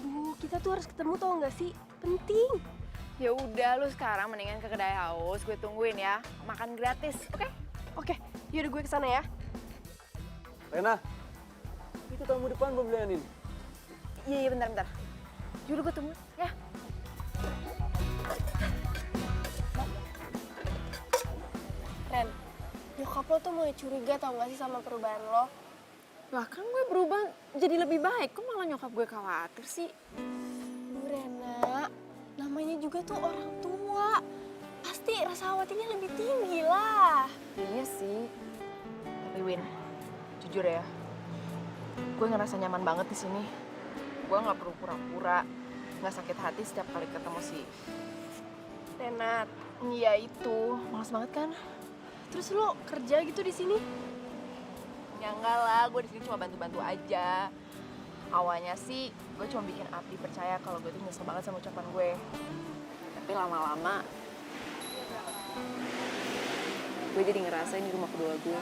Duh, kita tuh harus ketemu tau nggak sih? Penting. Ya udah, lu sekarang mendingan ke kedai haus, gue tungguin ya. Makan gratis, oke? Oke, yaudah gue kesana ya. Rena, itu tamu depan belum belianin. Iya, bentar. Yaudah gue tunggu, ya. Ren, nyokap lo tuh mulai curiga tau nggak sih sama perubahan lo? Lah kan gue berubah jadi lebih baik, kok malah nyokap gue khawatir sih? Duh Rena, namanya juga tuh orang tua. Pasti rasa khawatirnya lebih tinggi lah. Iya sih. Tapi Win, jujur ya, gue ngerasa nyaman banget di sini. Gue nggak perlu pura-pura, nggak sakit hati setiap kali ketemu si Renat, Iya itu, males banget kan? terus lo kerja gitu di sini? Ya enggak lah, gue di sini cuma bantu-bantu aja. Awalnya sih gue cuma bikin Abdi percaya kalau gue tuh nyesel banget sama ucapan gue. Tapi lama-lama gue jadi ngerasa ini rumah kedua gue.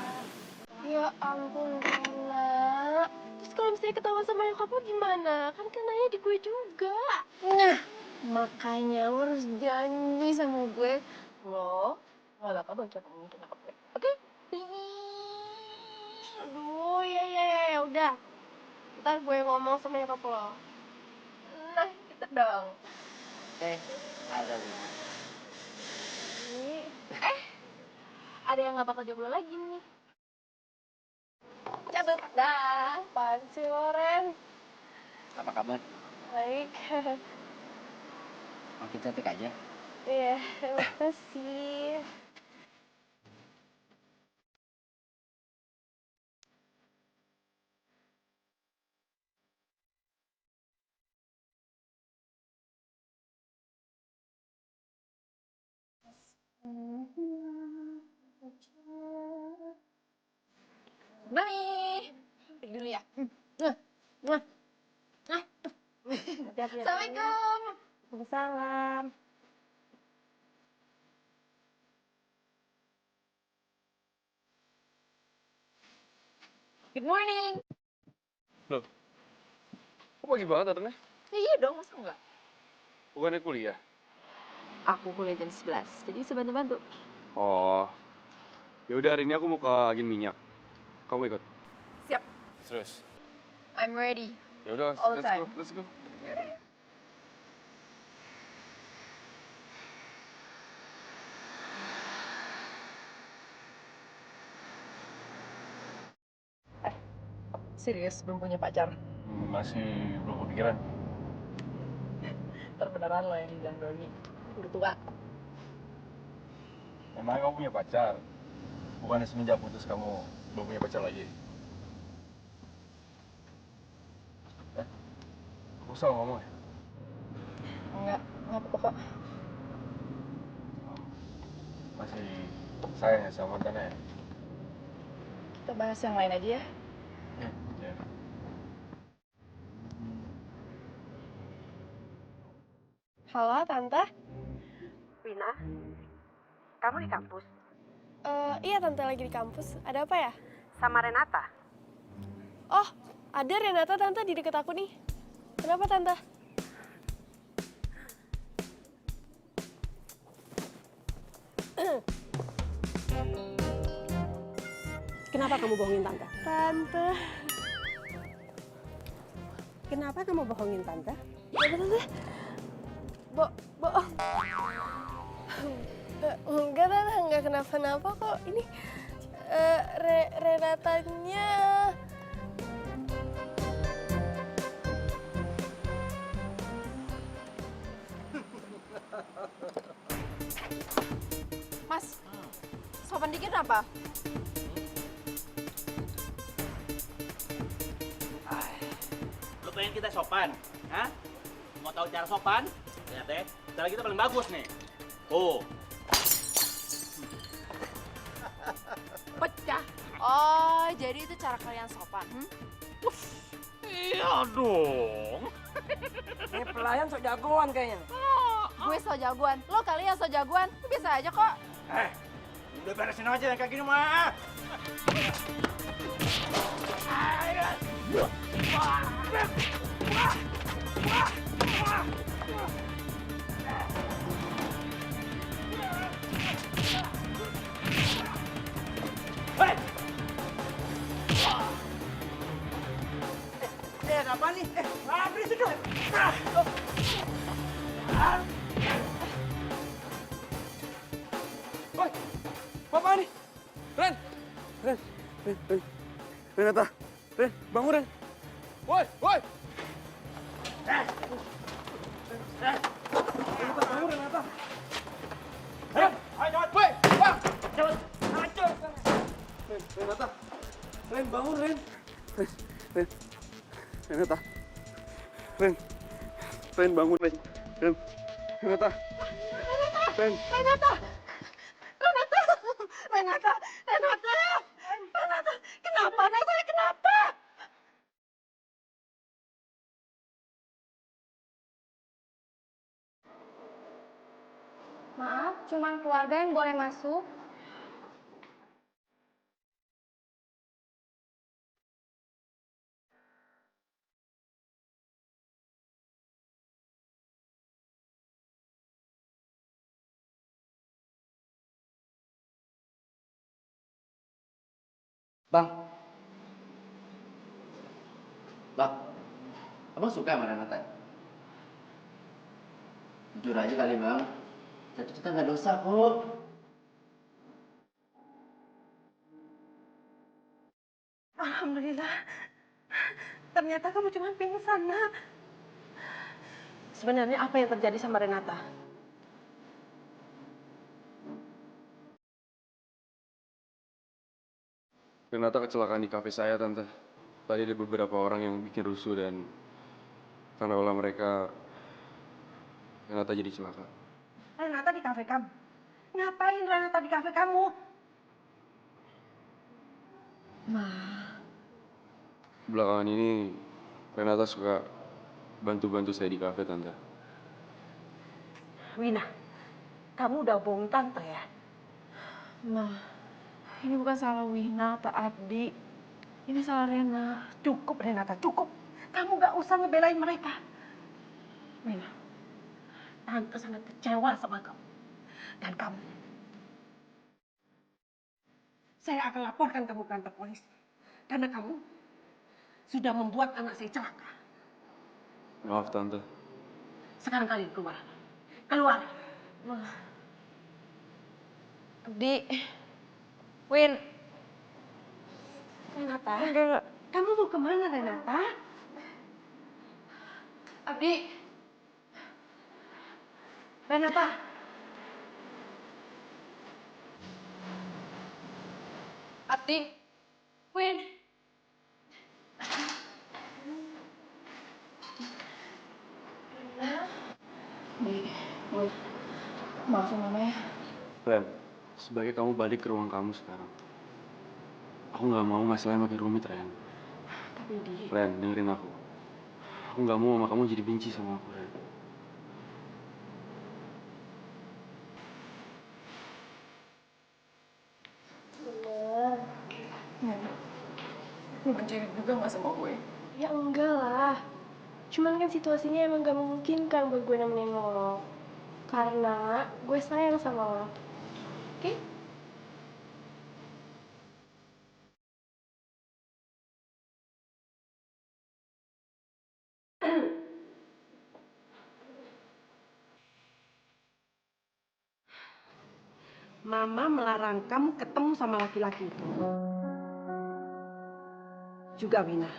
Ya ampun Rena. Terus kalau misalnya ketawa sama nyokap lo gimana? Kan kenanya di gue juga. Nah, makanya lo harus janji sama gue. Lo gak bakal bocor ngomong ke nyokap gue. Oke? Aduh, ya udah. Ntar gue ngomong sama nyokap lo. Nah, gitu dong. Ada nih. Ada yang gak bakal jomblo lagi nih. Cabut. Dah. Apaan sih lo, Ren? Apa kabar? Baik. Makin cantik aja. Iya, makasih. Bye. Pergi dulu ya. Assalamualaikum. Waalaikumsalam. Good morning. Loh, kok pagi banget datangnya? Iya dong, masa enggak? Bukannya kuliah? Aku kuliah jam 11, jadi bisa bantu-bantu. Oh, ya udah hari ini aku mau ke agen minyak. Kamu ikut? Siap. Serius? I'm ready. Ya udah, All the let's time. go, let's go. Serius, belum punya pacar? Masih belum kepikiran. Terbeneran lo yang bilang Doni. Udah tua. Emang kamu punya pacar? Bukannya semenjak putus kamu belum punya pacar lagi? Aku salah ngomong ya? Enggak apa-apa kok. Masih sayang ya sama mantannya ya? Kita bahas yang lain aja ya. Ya. Halo, Tante. Wina, kamu di kampus? Iya, Tante lagi di kampus. Ada apa ya? Sama Renata? Oh, ada Renata, Tante, di deket aku nih. Kenapa, Tante? Kenapa kamu bohongin Tante? Tante. Kenapa kamu bohongin Tante? Kenapa, Tante? Bohong. Enggak, Tante. Enggak kenapa-napa kok. Ini Renatanya... Mas, sopan dikit apa? Lu pengen kita sopan? Hah? Mau tahu cara sopan? Lihat ya, cara kita paling bagus nih. Oh. Pecah. Oh, jadi itu cara kalian sopan, Iya dong. Ini pelayan sok jagoan kayaknya. Gue so jagoan, lo kali yang so jagoan, itu biasa aja kok. Udah beresin aja yang kayak gini mah. Apa nih? Berisik dong. Woi, apa nih? Ren! Renata! Ren, bangun Ren! Woi, woi! Renata, bangun Renata! Ren, ayo cepat! Woi, bang! Cepat! Ayo! Renata! Ren, bangun Ren! Renata! Ren, bangun Ren! Renata! Renata, kenapa? Renata, kenapa? Maaf, cuman keluarga yang boleh masuk. Bang. Bang. Abang suka sama Renata? Jujur aja kali, Bang. Kita nggak dosa kok. Alhamdulillah. Ternyata kamu cuma pingsan, Nak. Sebenarnya apa yang terjadi sama Renata? Renata kecelakaan di kafe saya, Tante. Tadi ada beberapa orang yang bikin rusuh dan karena ulah mereka, Renata jadi celaka. Renata di kafe kamu? Ngapain Renata di kafe kamu? Ma, Belakangan ini Renata suka bantu-bantu saya di kafe, Tante. Wina, kamu udah bohong tante ya? Ma, ini bukan salah Wina atau Abdi. Ini salah Rena. Cukup Renata, cukup. Kamu gak usah ngebelain mereka. Wina, tante sangat kecewa sama kamu. Dan kamu. Saya akan laporkan kamu ke kantor polisi. Karena kamu sudah membuat anak saya celaka. Maaf, Tante. Sekarang kalian keluar. Keluar. Ma. Abdi. Win. Renata, Enggak. kamu mau kemana Renata? Abdi. Renata. Abdi. Win. Win. Maafin Mama ya. Ren, sebaiknya kamu balik ke ruang kamu sekarang. Aku nggak mau masalahnya makin rumit, Ren. Tapi Di. Ren, dengerin aku. Aku nggak mau mama kamu jadi benci sama aku, Ren. Lu benci juga gak sama gue? Ya enggak lah. Cuman kan situasinya emang gak memungkinkan buat gue nemenin lo. Karena gue sayang sama lo. Oke? Mama melarang kamu ketemu sama laki-laki itu. Juga Wina.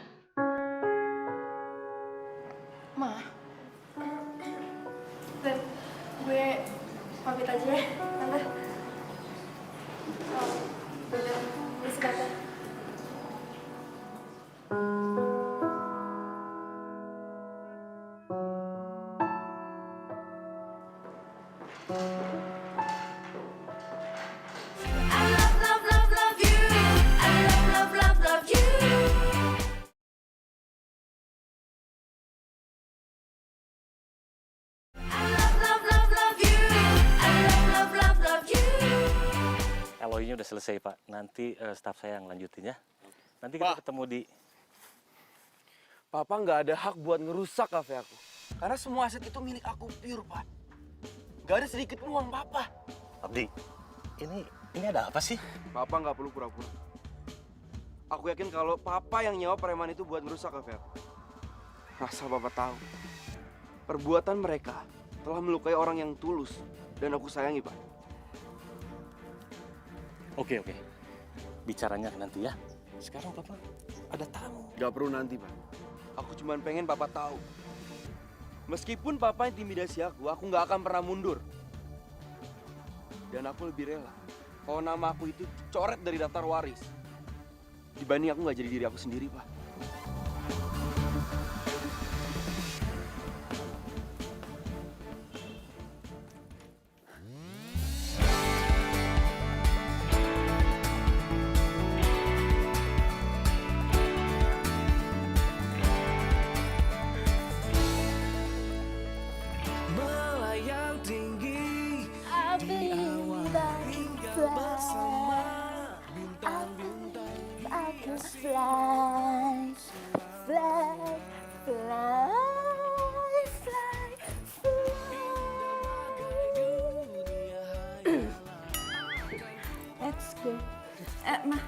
Ma. Dan gue pamit aja ya, Tante. Bener, gue sekarang. I love, love, love, love you. I love, love, love, love you. I love, love, love, love you. I love, love, love, love you. LOI-nya udah selesai, Pak. Nanti staf saya yang lanjutin ya. Nanti kita ketemu di... Papa nggak ada hak buat ngerusak kafe aku. Karena semua aset itu milik aku pure, Pak. Nggak ada sedikit pun uang Papa. Abdi, ini ada apa sih? Papa nggak perlu pura-pura. Aku yakin kalau Papa yang nyewa preman itu buat ngerusak kafe aku. Asal Papa tahu, perbuatan mereka telah melukai orang yang tulus dan aku sayangi, Pak. Oke. Bicaranya nanti ya. Sekarang Papa ada tamu. Gak perlu nanti, Pak. Aku cuma pengen Papa tahu. Meskipun Papa intimidasi aku nggak akan pernah mundur. Dan aku lebih rela kalau nama aku itu coret dari daftar waris. Dibanding aku nggak jadi diri aku sendiri, Pak. Melayang tinggi I believe I can fly. I can fly, fly, fly, fly, fly. Let's go. Ma.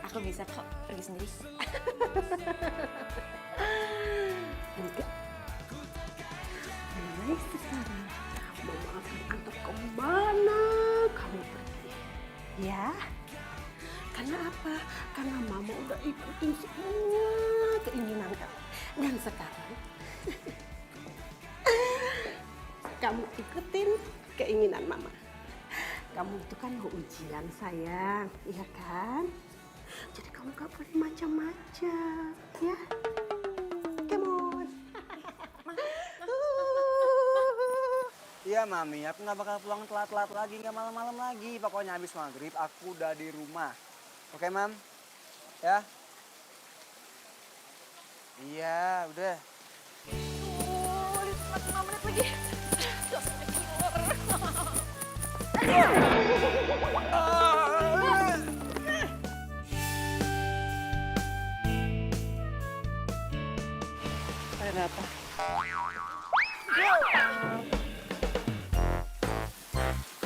Aku bisa kok pergi sendiri. Enggak. Mulai sekarang, Mama akan antar kemana kamu pergi. Ya? Karena apa? Karena Mama udah ikutin semua keinginan kamu. Dan sekarang, kamu ikutin keinginan Mama. Kamu itu kan mau ujian, sayang. Iya kan? Jadi kamu gak boleh macam-macam. Ya? Come on. Ya Iya Mami, aku nggak bakal pulang telat-telat lagi, nggak malam-malam lagi. Pokoknya habis maghrib aku udah di rumah. Oke Mam? Ya? Iya, udah. Oh, 5 menit lagi. Dasar killer. Renata.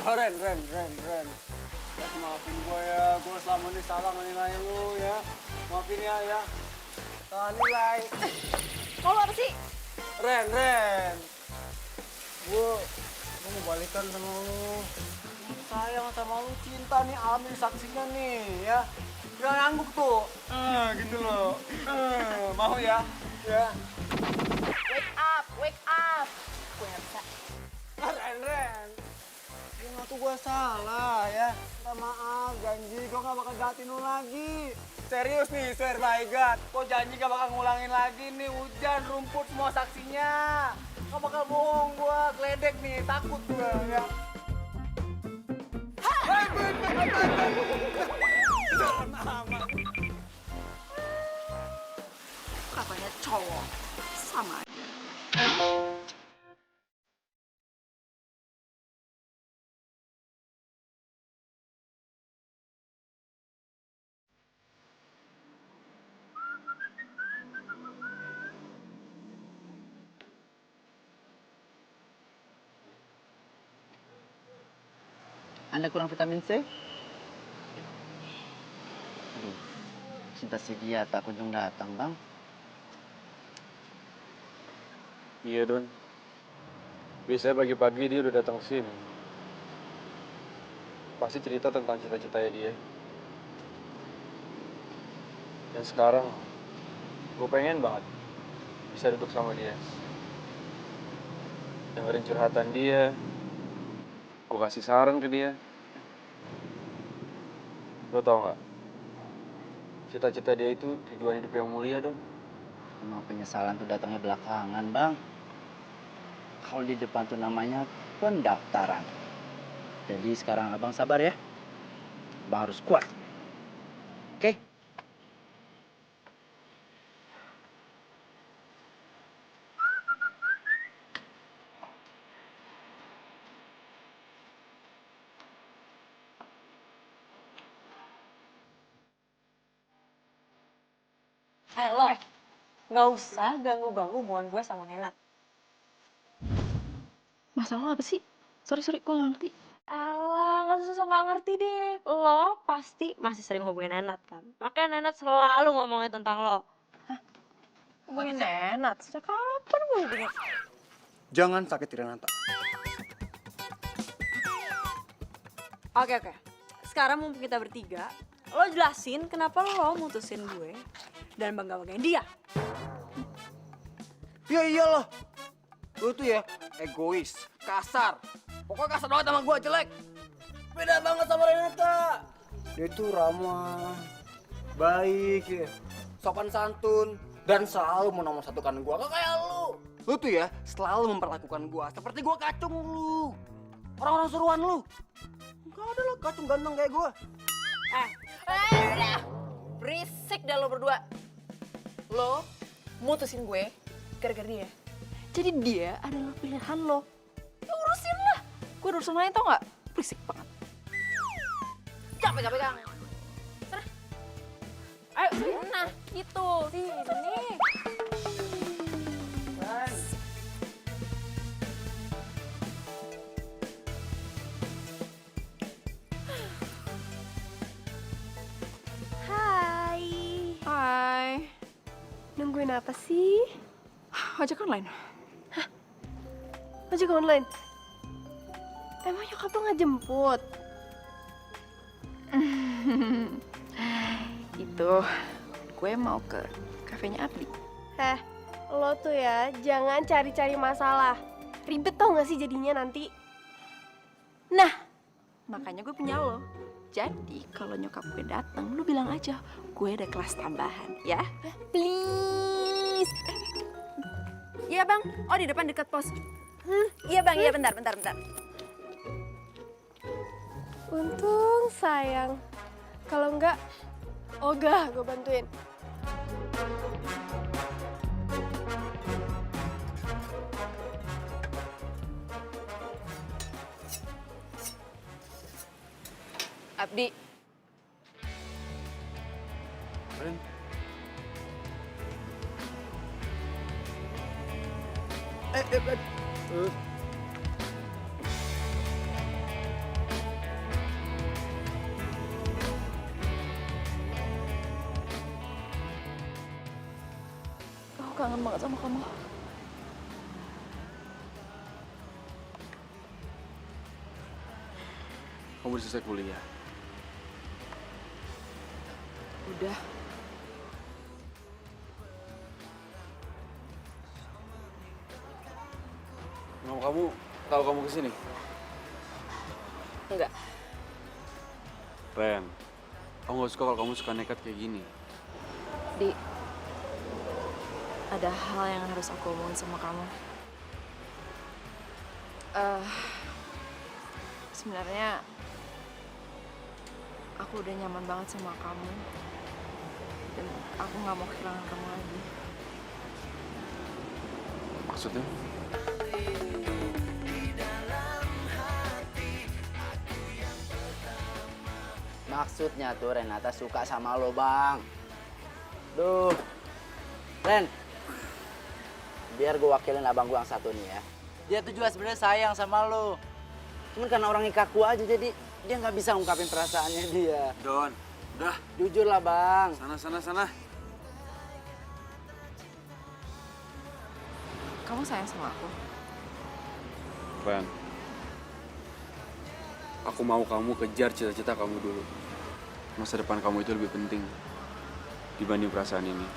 Oh, Ren. Ya, maafin gue ya, gue selama ini salah menilai lu ya. Maafin ya. Salah nilai. Mau apa sih? Ren. Gue mau balikan sama lu. Sayang sama lu, cinta nih, Amin saksinya nih ya. Jangan ngangguk tuh. Gitu loh. Mau ya? Ya. Wake up. Gue gak bisa. Ren. Yang tuh gue salah ya. Minta maaf, janji gue gak bakal jahatin lu lagi. Serius nih, swear by God. Gue janji gak bakal ngulangin lagi nih. Hujan, rumput, semua saksinya. Gak bakal bohong gue, geledek nih, takut gue ya. Jangan amat. Katanya cowok. Sama aja. Anda kurang vitamin C? Aduh, cinta si dia tak kunjung datang, Bang. Iya, Don. Biasanya pagi-pagi dia udah datang sini. Pasti cerita tentang cita-citanya dia. Dan sekarang, gue pengen banget bisa duduk sama dia. Dengerin curhatan dia. Gue kasih saran ke dia. Lo tau gak? Cita-cita dia itu tujuan hidup yang mulia, Don. Emang penyesalan tuh datangnya belakangan, Bang. Kalau di depan tuh namanya pendaftaran. Jadi sekarang Abang sabar ya. Abang harus kuat. Oke? Lo, nggak usah ganggu-ganggu hubungan gue sama Nenat. Masalah lo apa sih? Sorry, gue gak ngerti. Alah, nggak susah nggak ngerti deh. Lo pasti masih sering hubungin Nenat kan? Makanya Nenat selalu ngomongin tentang lo. Hubungin Nenat? Sejak kapan gue hubungin? Jangan sakiti Renata. Oke. Sekarang mumpung kita bertiga, lo jelasin kenapa lo mutusin gue dan bangga-banggain dia. Ya iyalah. Lu tuh ya egois, kasar. Pokoknya kasar banget sama gua, jelek. Beda banget sama Renata. Dia tuh ramah, baik ya, sopan santun, dan selalu menomorsatukan gua. Gak kayak lu. Lu tuh ya selalu memperlakukan gua seperti gua kacung lu. Orang-orang suruhan lu. Gak ada lah kacung ganteng kayak gua. Udah. Berisik dah lo berdua. Lo mutusin gue gara-gara dia. Jadi dia adalah pilihan lo. Ya urusin lah. Gue ada urusan lain tau gak? Berisik banget. Jangan pegang-pegang. Sana. Ayo, sana. Gitu. Sini. Hai. Nungguin apa sih? Ojek online. Ojek online? Emang nyokap lo nggak jemput? Itu, gue mau ke kafenya Abdi. Lo tuh ya jangan cari-cari masalah. Ribet tau gak sih jadinya nanti? Nah, makanya gue punya lo. Jadi kalau nyokap gue datang, lu bilang aja gue ada kelas tambahan, ya? Please. Iya bang, oh di depan dekat pos. Iya bang, iya bentar. Untung sayang. Kalau enggak, ogah gue bantuin. Abdi, Ren. aku kangen banget sama kamu. Kamu udah selesai kuliah. Udah. Mama kamu tahu kamu kesini? Enggak. Ren, aku nggak suka kalau kamu suka nekat kayak gini. Di, ada hal yang harus aku omongin sama kamu. Sebenarnya aku udah nyaman banget sama kamu dan aku nggak mau kehilangan kamu lagi. Maksudnya? Maksudnya tuh Renata suka sama lo, Bang. Duh. Ren. Biar gue wakilin abang gue yang satu nih ya. Dia tuh juga sebenarnya sayang sama lo. Cuman karena orangnya kaku aja jadi dia nggak bisa ngungkapin perasaannya dia. Don, udah. Jujur lah, Bang. Sana. Kamu sayang sama aku? Ren, aku mau kamu kejar cita-cita kamu dulu. Masa depan kamu itu lebih penting dibanding perasaan ini.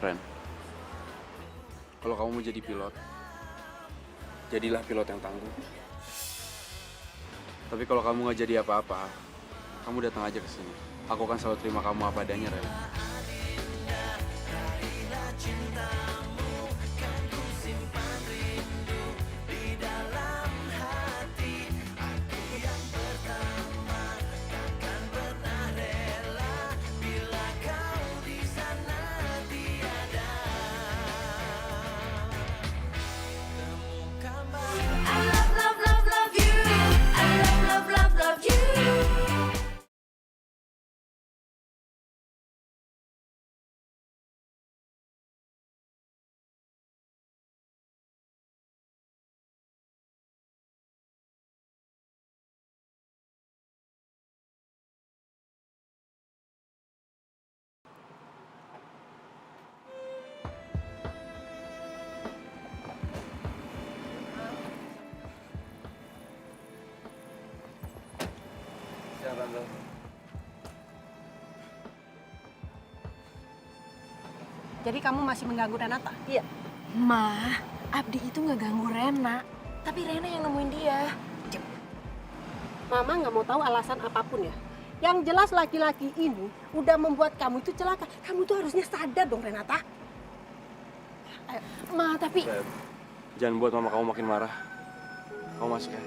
Ren, kalau kamu mau jadi pilot, jadilah pilot yang tangguh. Tapi kalau kamu nggak jadi apa-apa, kamu datang aja ke sini. Aku akan selalu terima kamu apa adanya, Ren. I love you. I love you. Jadi kamu masih mengganggu Renata? Iya. Ma, Abdi itu nggak ganggu Rena, tapi Rena yang nemuin dia. Mama nggak mau tahu alasan apapun ya. Yang jelas laki-laki ini udah membuat kamu itu celaka. Kamu tuh harusnya sadar dong, Renata. Ayo. Ma, tapi... Ren, jangan buat mama kamu makin marah. Kamu masuk ya.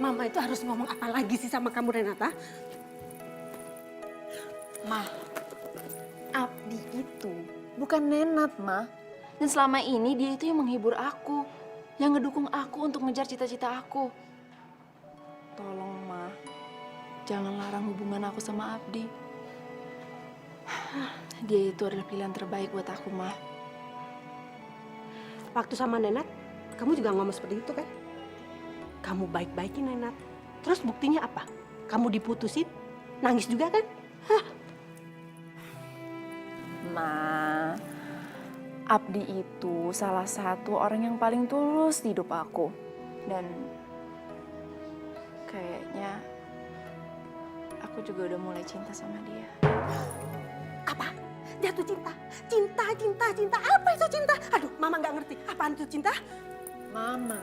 Mama itu harus ngomong apa lagi sih sama kamu, Renata? Ma, Abdi itu bukan Nenat, Ma. Dan selama ini dia itu yang menghibur aku, yang ngedukung aku untuk ngejar cita-cita aku. Tolong, Ma, jangan larang hubungan aku sama Abdi. Dia itu adalah pilihan terbaik buat aku, Ma. Waktu sama Nenat, kamu juga ngomong seperti itu kan? Kamu baik-baikin Nenat. Terus buktinya apa? Kamu diputusin, nangis juga kan? Hah? Ma, Abdi itu salah satu orang yang paling tulus di hidup aku. Dan kayaknya aku juga udah mulai cinta sama dia. Apa? Jatuh cinta? Cinta. Apa itu cinta? Aduh, Mama nggak ngerti. Apaan itu cinta? Mama,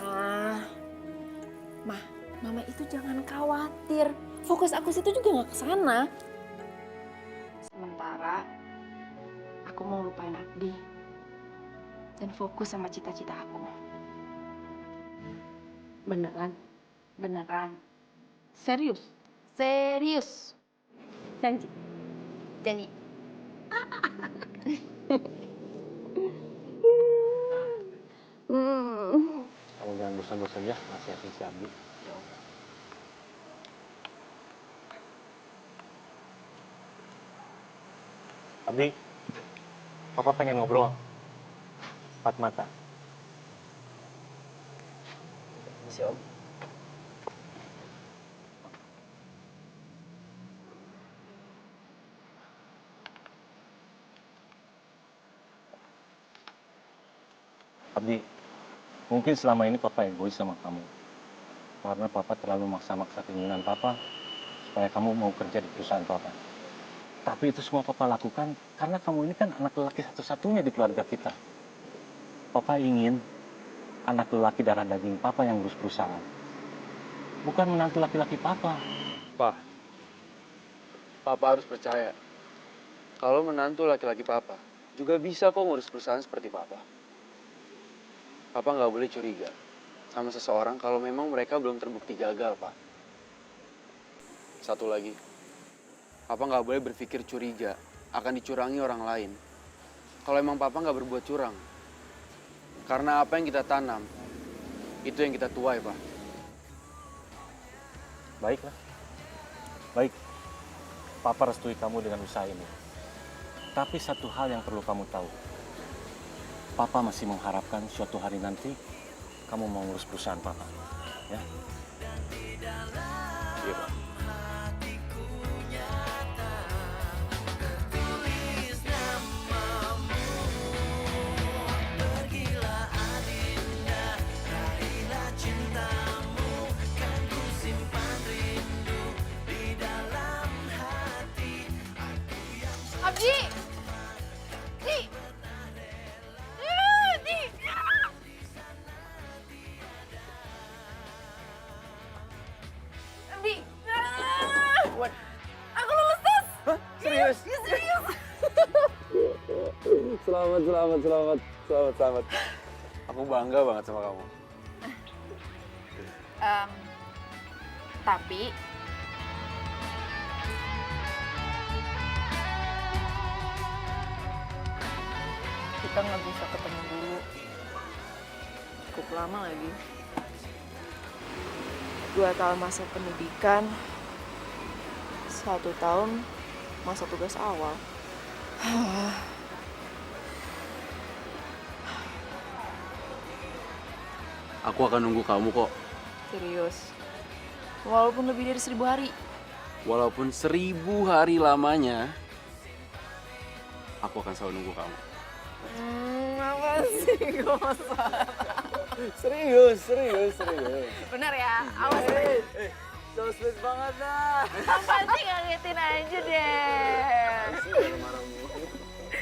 Mah, mama itu jangan khawatir. Fokus aku situ juga nggak kesana. Sementara aku mau lupain Abdi dan fokus sama cita-cita aku. Beneran? Beneran. Serius? Serius. Janji? Janji. Kamu jangan bosan-bosan ya nasihatin si Abdi. Abdi, Papa pengen ngobrol. Empat mata. Siap. Abdi, mungkin selama ini Papa egois sama kamu. Karena Papa terlalu maksa-maksa keinginan Papa supaya kamu mau kerja di perusahaan Papa. Tapi itu semua Papa lakukan karena kamu ini kan anak lelaki satu-satunya di keluarga kita. Papa ingin anak lelaki darah daging Papa yang ngurus perusahaan. Bukan menantu laki-laki Papa. Papa harus percaya. Kalau menantu laki-laki Papa juga bisa kok ngurus perusahaan seperti Papa. Papa nggak boleh curiga sama seseorang kalau memang mereka belum terbukti gagal, Pak. Satu lagi, Papa nggak boleh berpikir curiga akan dicurangi orang lain. Kalau emang Papa nggak berbuat curang. Karena apa yang kita tanam, itu yang kita tuai, Pak. Baiklah. Baik. Papa restui kamu dengan usaha ini. Tapi satu hal yang perlu kamu tahu. Papa masih mengharapkan suatu hari nanti kamu mau ngurus perusahaan Papa. Ya? Iya, Pak. Abdi! Di! Di! Abdi! Aku lulus tes! Serius? Ya, serius! Selamat. Aku bangga banget sama kamu. Tapi kita nggak bisa ketemu dulu. Cukup lama lagi. 2 tahun masa pendidikan, 1 tahun masa tugas awal. Aku akan nunggu kamu kok. Serius. Walaupun lebih dari 1000 hari. Walaupun 1000 hari lamanya, aku akan selalu nunggu kamu. Apa sih? Gue Serius. Bener ya? Awas. So sweet banget dah. Apa sih ngagetin aja deh.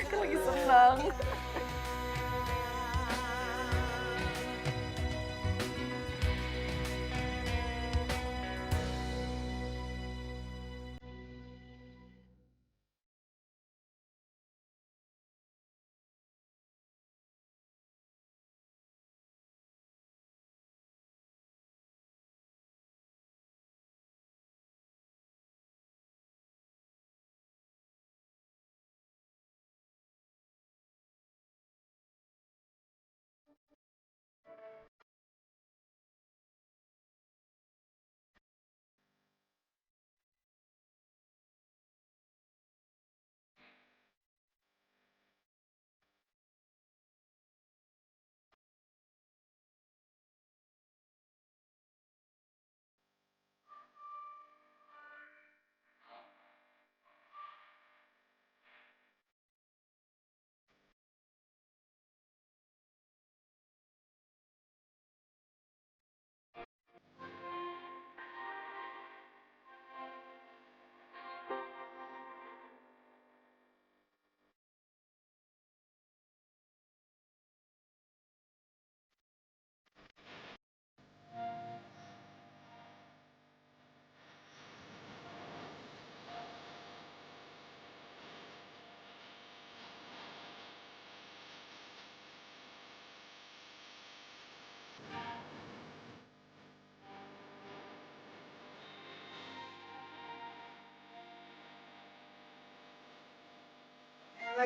Kan lagi senang.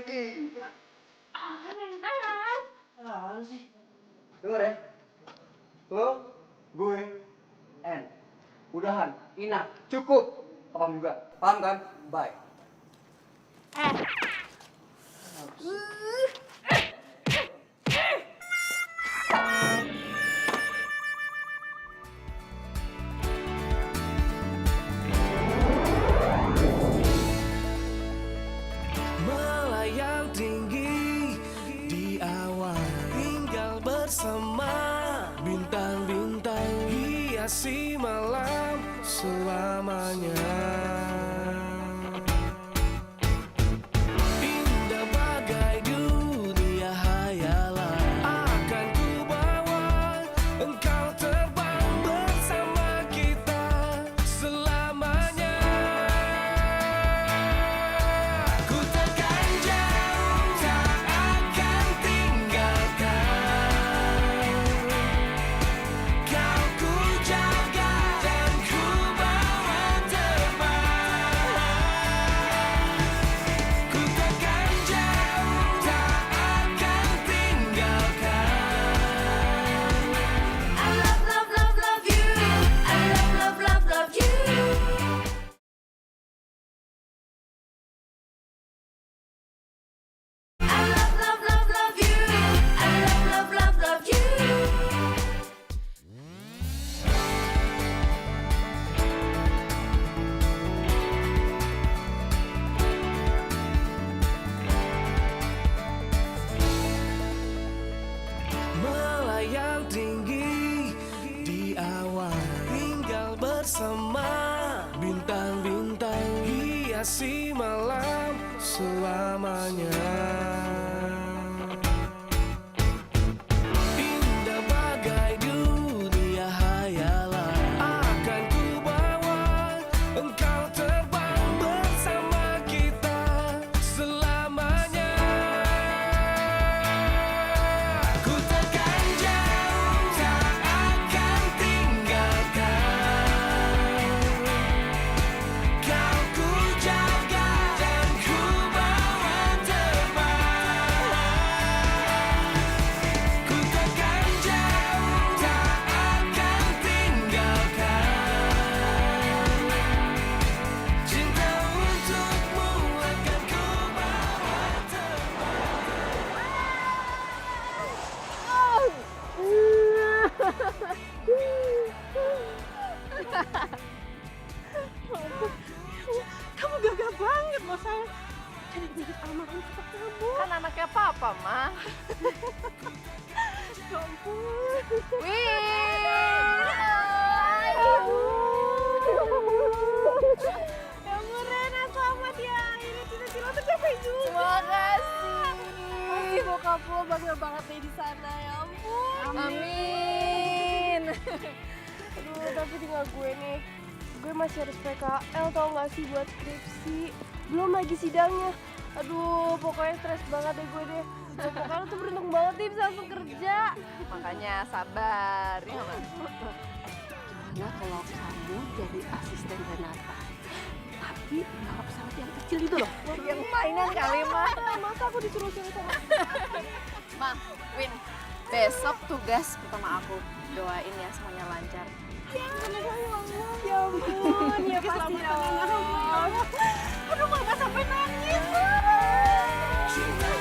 lagi. Apaan sih? Dengar ya. Lo, gue, N. Udahan, enough, cukup. Paham juga? Paham kan? Bye. Melayang tinggi di awan, tinggal bersama bintang-bintang, hiasi malam selamanya. Indah bagai dunia hayalan, akan ku bawa engkau terbang bersama kita selamanya. Ku takkan jauh, tak akan tinggalkan. Kau ku jaga dan ku bawa terbang. Ku takkan jauh, tak akan tinggalkan. I love, love, love, love you. I love, love, love, love you. I love, love, love, love you. I love, love, love, love you. Melayang tinggi di awan, tinggal bersama bintang-bintang, hiasi malam selamanya. Indah bagai dunia hayalan, akan ku bawa engkau terbang bersama kita selamanya. Ku takkan jauh, tak akan tinggalkan. Kau ku jaga dan ku bawa terbang. Ku takkan jauh, tak akan tinggalkan. Cinta untukmu akan ku bawa Kamu gagah banget loh sayang. Jadi mirip almarhum papa kamu. Kan anaknya papa, Ma. Ya ampun. Ya ampun Rena, selamat ya. Akhirnya cita-cita lo tercapai juga. Makasih. Pasti bokap lo bangga banget nih di sana, ya ampun. Amin. Aduh, tapi tinggal gue nih. Gue masih harus PKL tau gak sih buat skripsi. Belum lagi sidangnya. Aduh, pokoknya stres banget deh gue deh. Pokoknya lo tuh beruntung banget nih bisa langsung kerja. Makanya sabar, ya Ma. Gimana kalau kamu jadi asisten Renata? Tapi bawa pesawat yang kecil itu loh. Yang mainan kali, Ma. Masa aku disuruh-suruh sama Ma, Win, besok tugas pertama aku. Doain ya semuanya lancar. Ya ampun, ya pasti dong. Aduh, mama sampai nangis. cinta